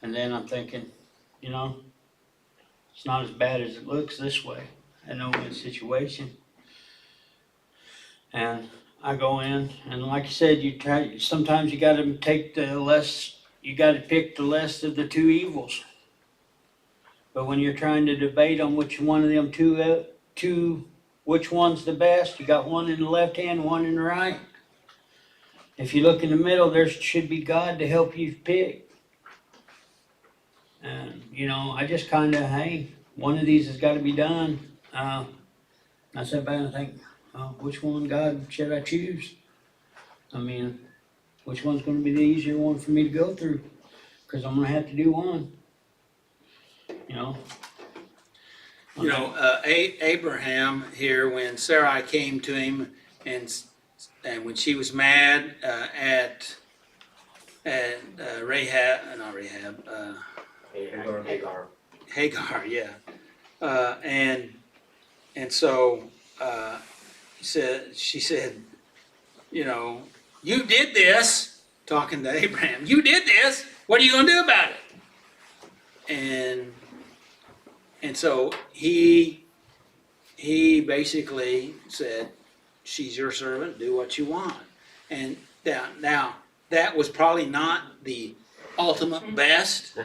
and then I'm thinking, you know, it's not as bad as it looks this way. I know the situation. And I go in, and like you said, sometimes you gotta take you gotta pick the less of the two evils. But when you're trying to debate on which one of them which one's the best, you got one in the left hand, one in the right. If you look in the middle, there should be God to help you pick. And, you know, I just kinda, hey, one of these has gotta be done. I sat back and think, which one, God, should I choose? I mean, which one's gonna be the easier one for me to go through? Cause I'm gonna have to do one. You know? You know, Abraham here, when Sarai came to him and when she was mad at Rahab, not Rahab, Hagar. Hagar, yeah. And so she said, you know, you did this, talking to Abraham, you did this, what are you gonna do about it? And so he basically said, she's your servant, do what you want. And now that was probably not the ultimate best,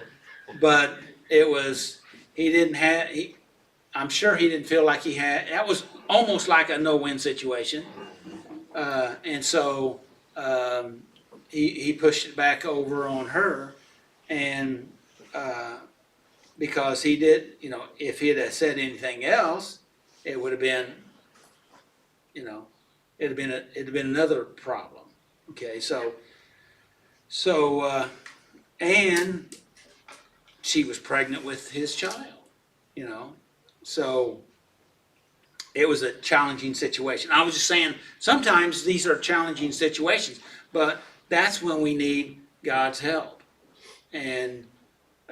but it was, I'm sure he didn't feel like that was almost like a no-win situation. And so he pushed it back over on her, and because he did, you know, if he'd have said anything else, it would have been, you know, it'd have been another problem. Okay, so and she was pregnant with his child, you know, so it was a challenging situation. I was just saying, sometimes these are challenging situations, but that's when we need God's help. And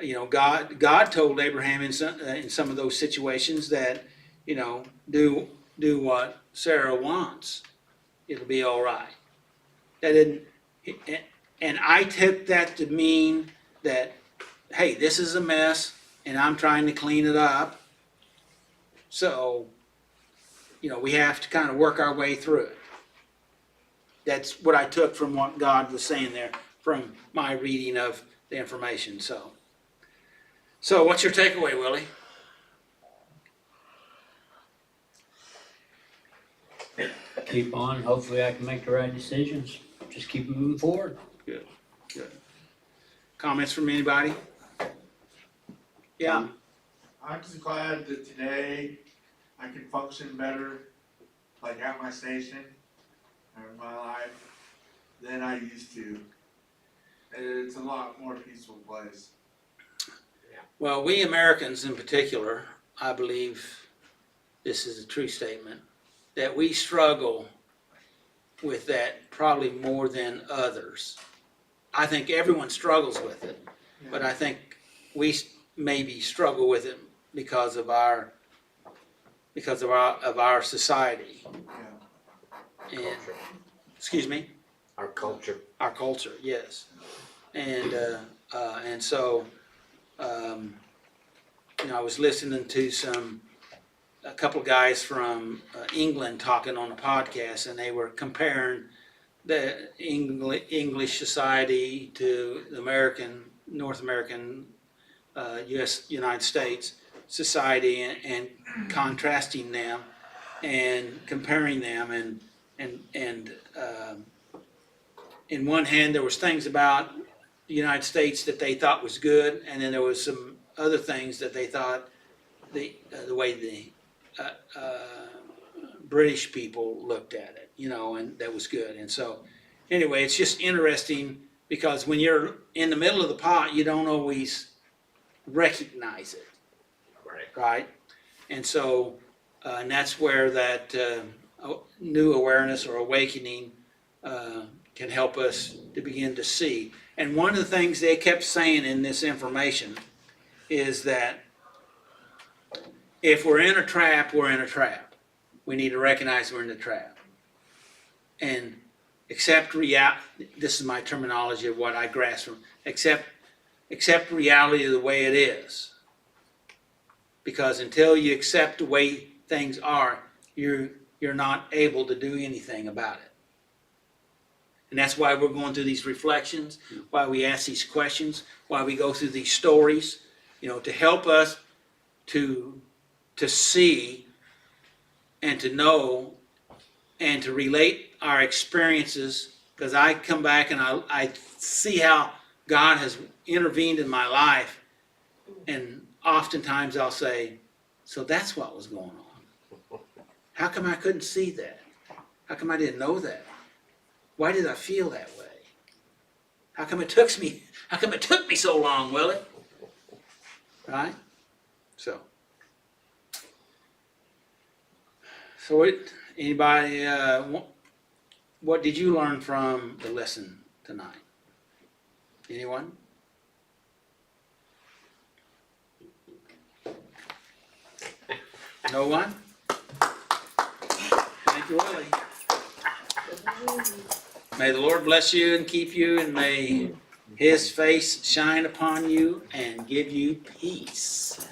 you know, God told Abraham in some of those situations that, you know, do what Sarah wants, it'll be all right. That didn't, and I took that to mean that, hey, this is a mess, and I'm trying to clean it up. So, you know, we have to kind of work our way through it. That's what I took from what God was saying there, from my reading of the information. So what's your takeaway, Willie? Keep on, hopefully I can make the right decisions. Just keep moving forward. Good. Comments from anybody? Yeah. I'm just glad that today I can function better, like at my station, or in my life, than I used to. It's a lot more peaceful place. Well, we Americans in particular, I believe this is a true statement, that we struggle with that probably more than others. I think everyone struggles with it, but I think we maybe struggle with it because of our society. Yeah. And, excuse me? Our culture. Our culture, yes. And so, you know, I was listening to a couple guys from England talking on a podcast, and they were comparing the English society to the North American, United States society, and contrasting them and comparing them, and in one hand there was things about the United States that they thought was good, and then there was some other things that they thought the way the British people looked at it, you know, and that was good. And so anyway, it's just interesting because when you're in the middle of the pot, you don't always recognize it, Right. right? And so, and that's where that new awareness or awakening can help us to begin to see. And one of the things they kept saying in this information is that if we're in a trap, we're in a trap. We need to recognize we're in the trap. And accept this is my terminology of what I grasp from, accept reality the way it is. Because until you accept the way things are, you're not able to do anything about it. And that's why we're going through these reflections, why we ask these questions, why we go through these stories, to help us to see and to know and to relate our experiences, because I come back and I see how God has intervened in my life, and oftentimes I'll say, so that's what was going on. How come I couldn't see that? How come I didn't know that? Why did I feel that way? How come it took me so long, Willie? Right? So anybody, what did you learn from the lesson tonight? Anyone? No one? Thank you, Willie. May the Lord bless you and keep you, and may His face shine upon you and give you peace.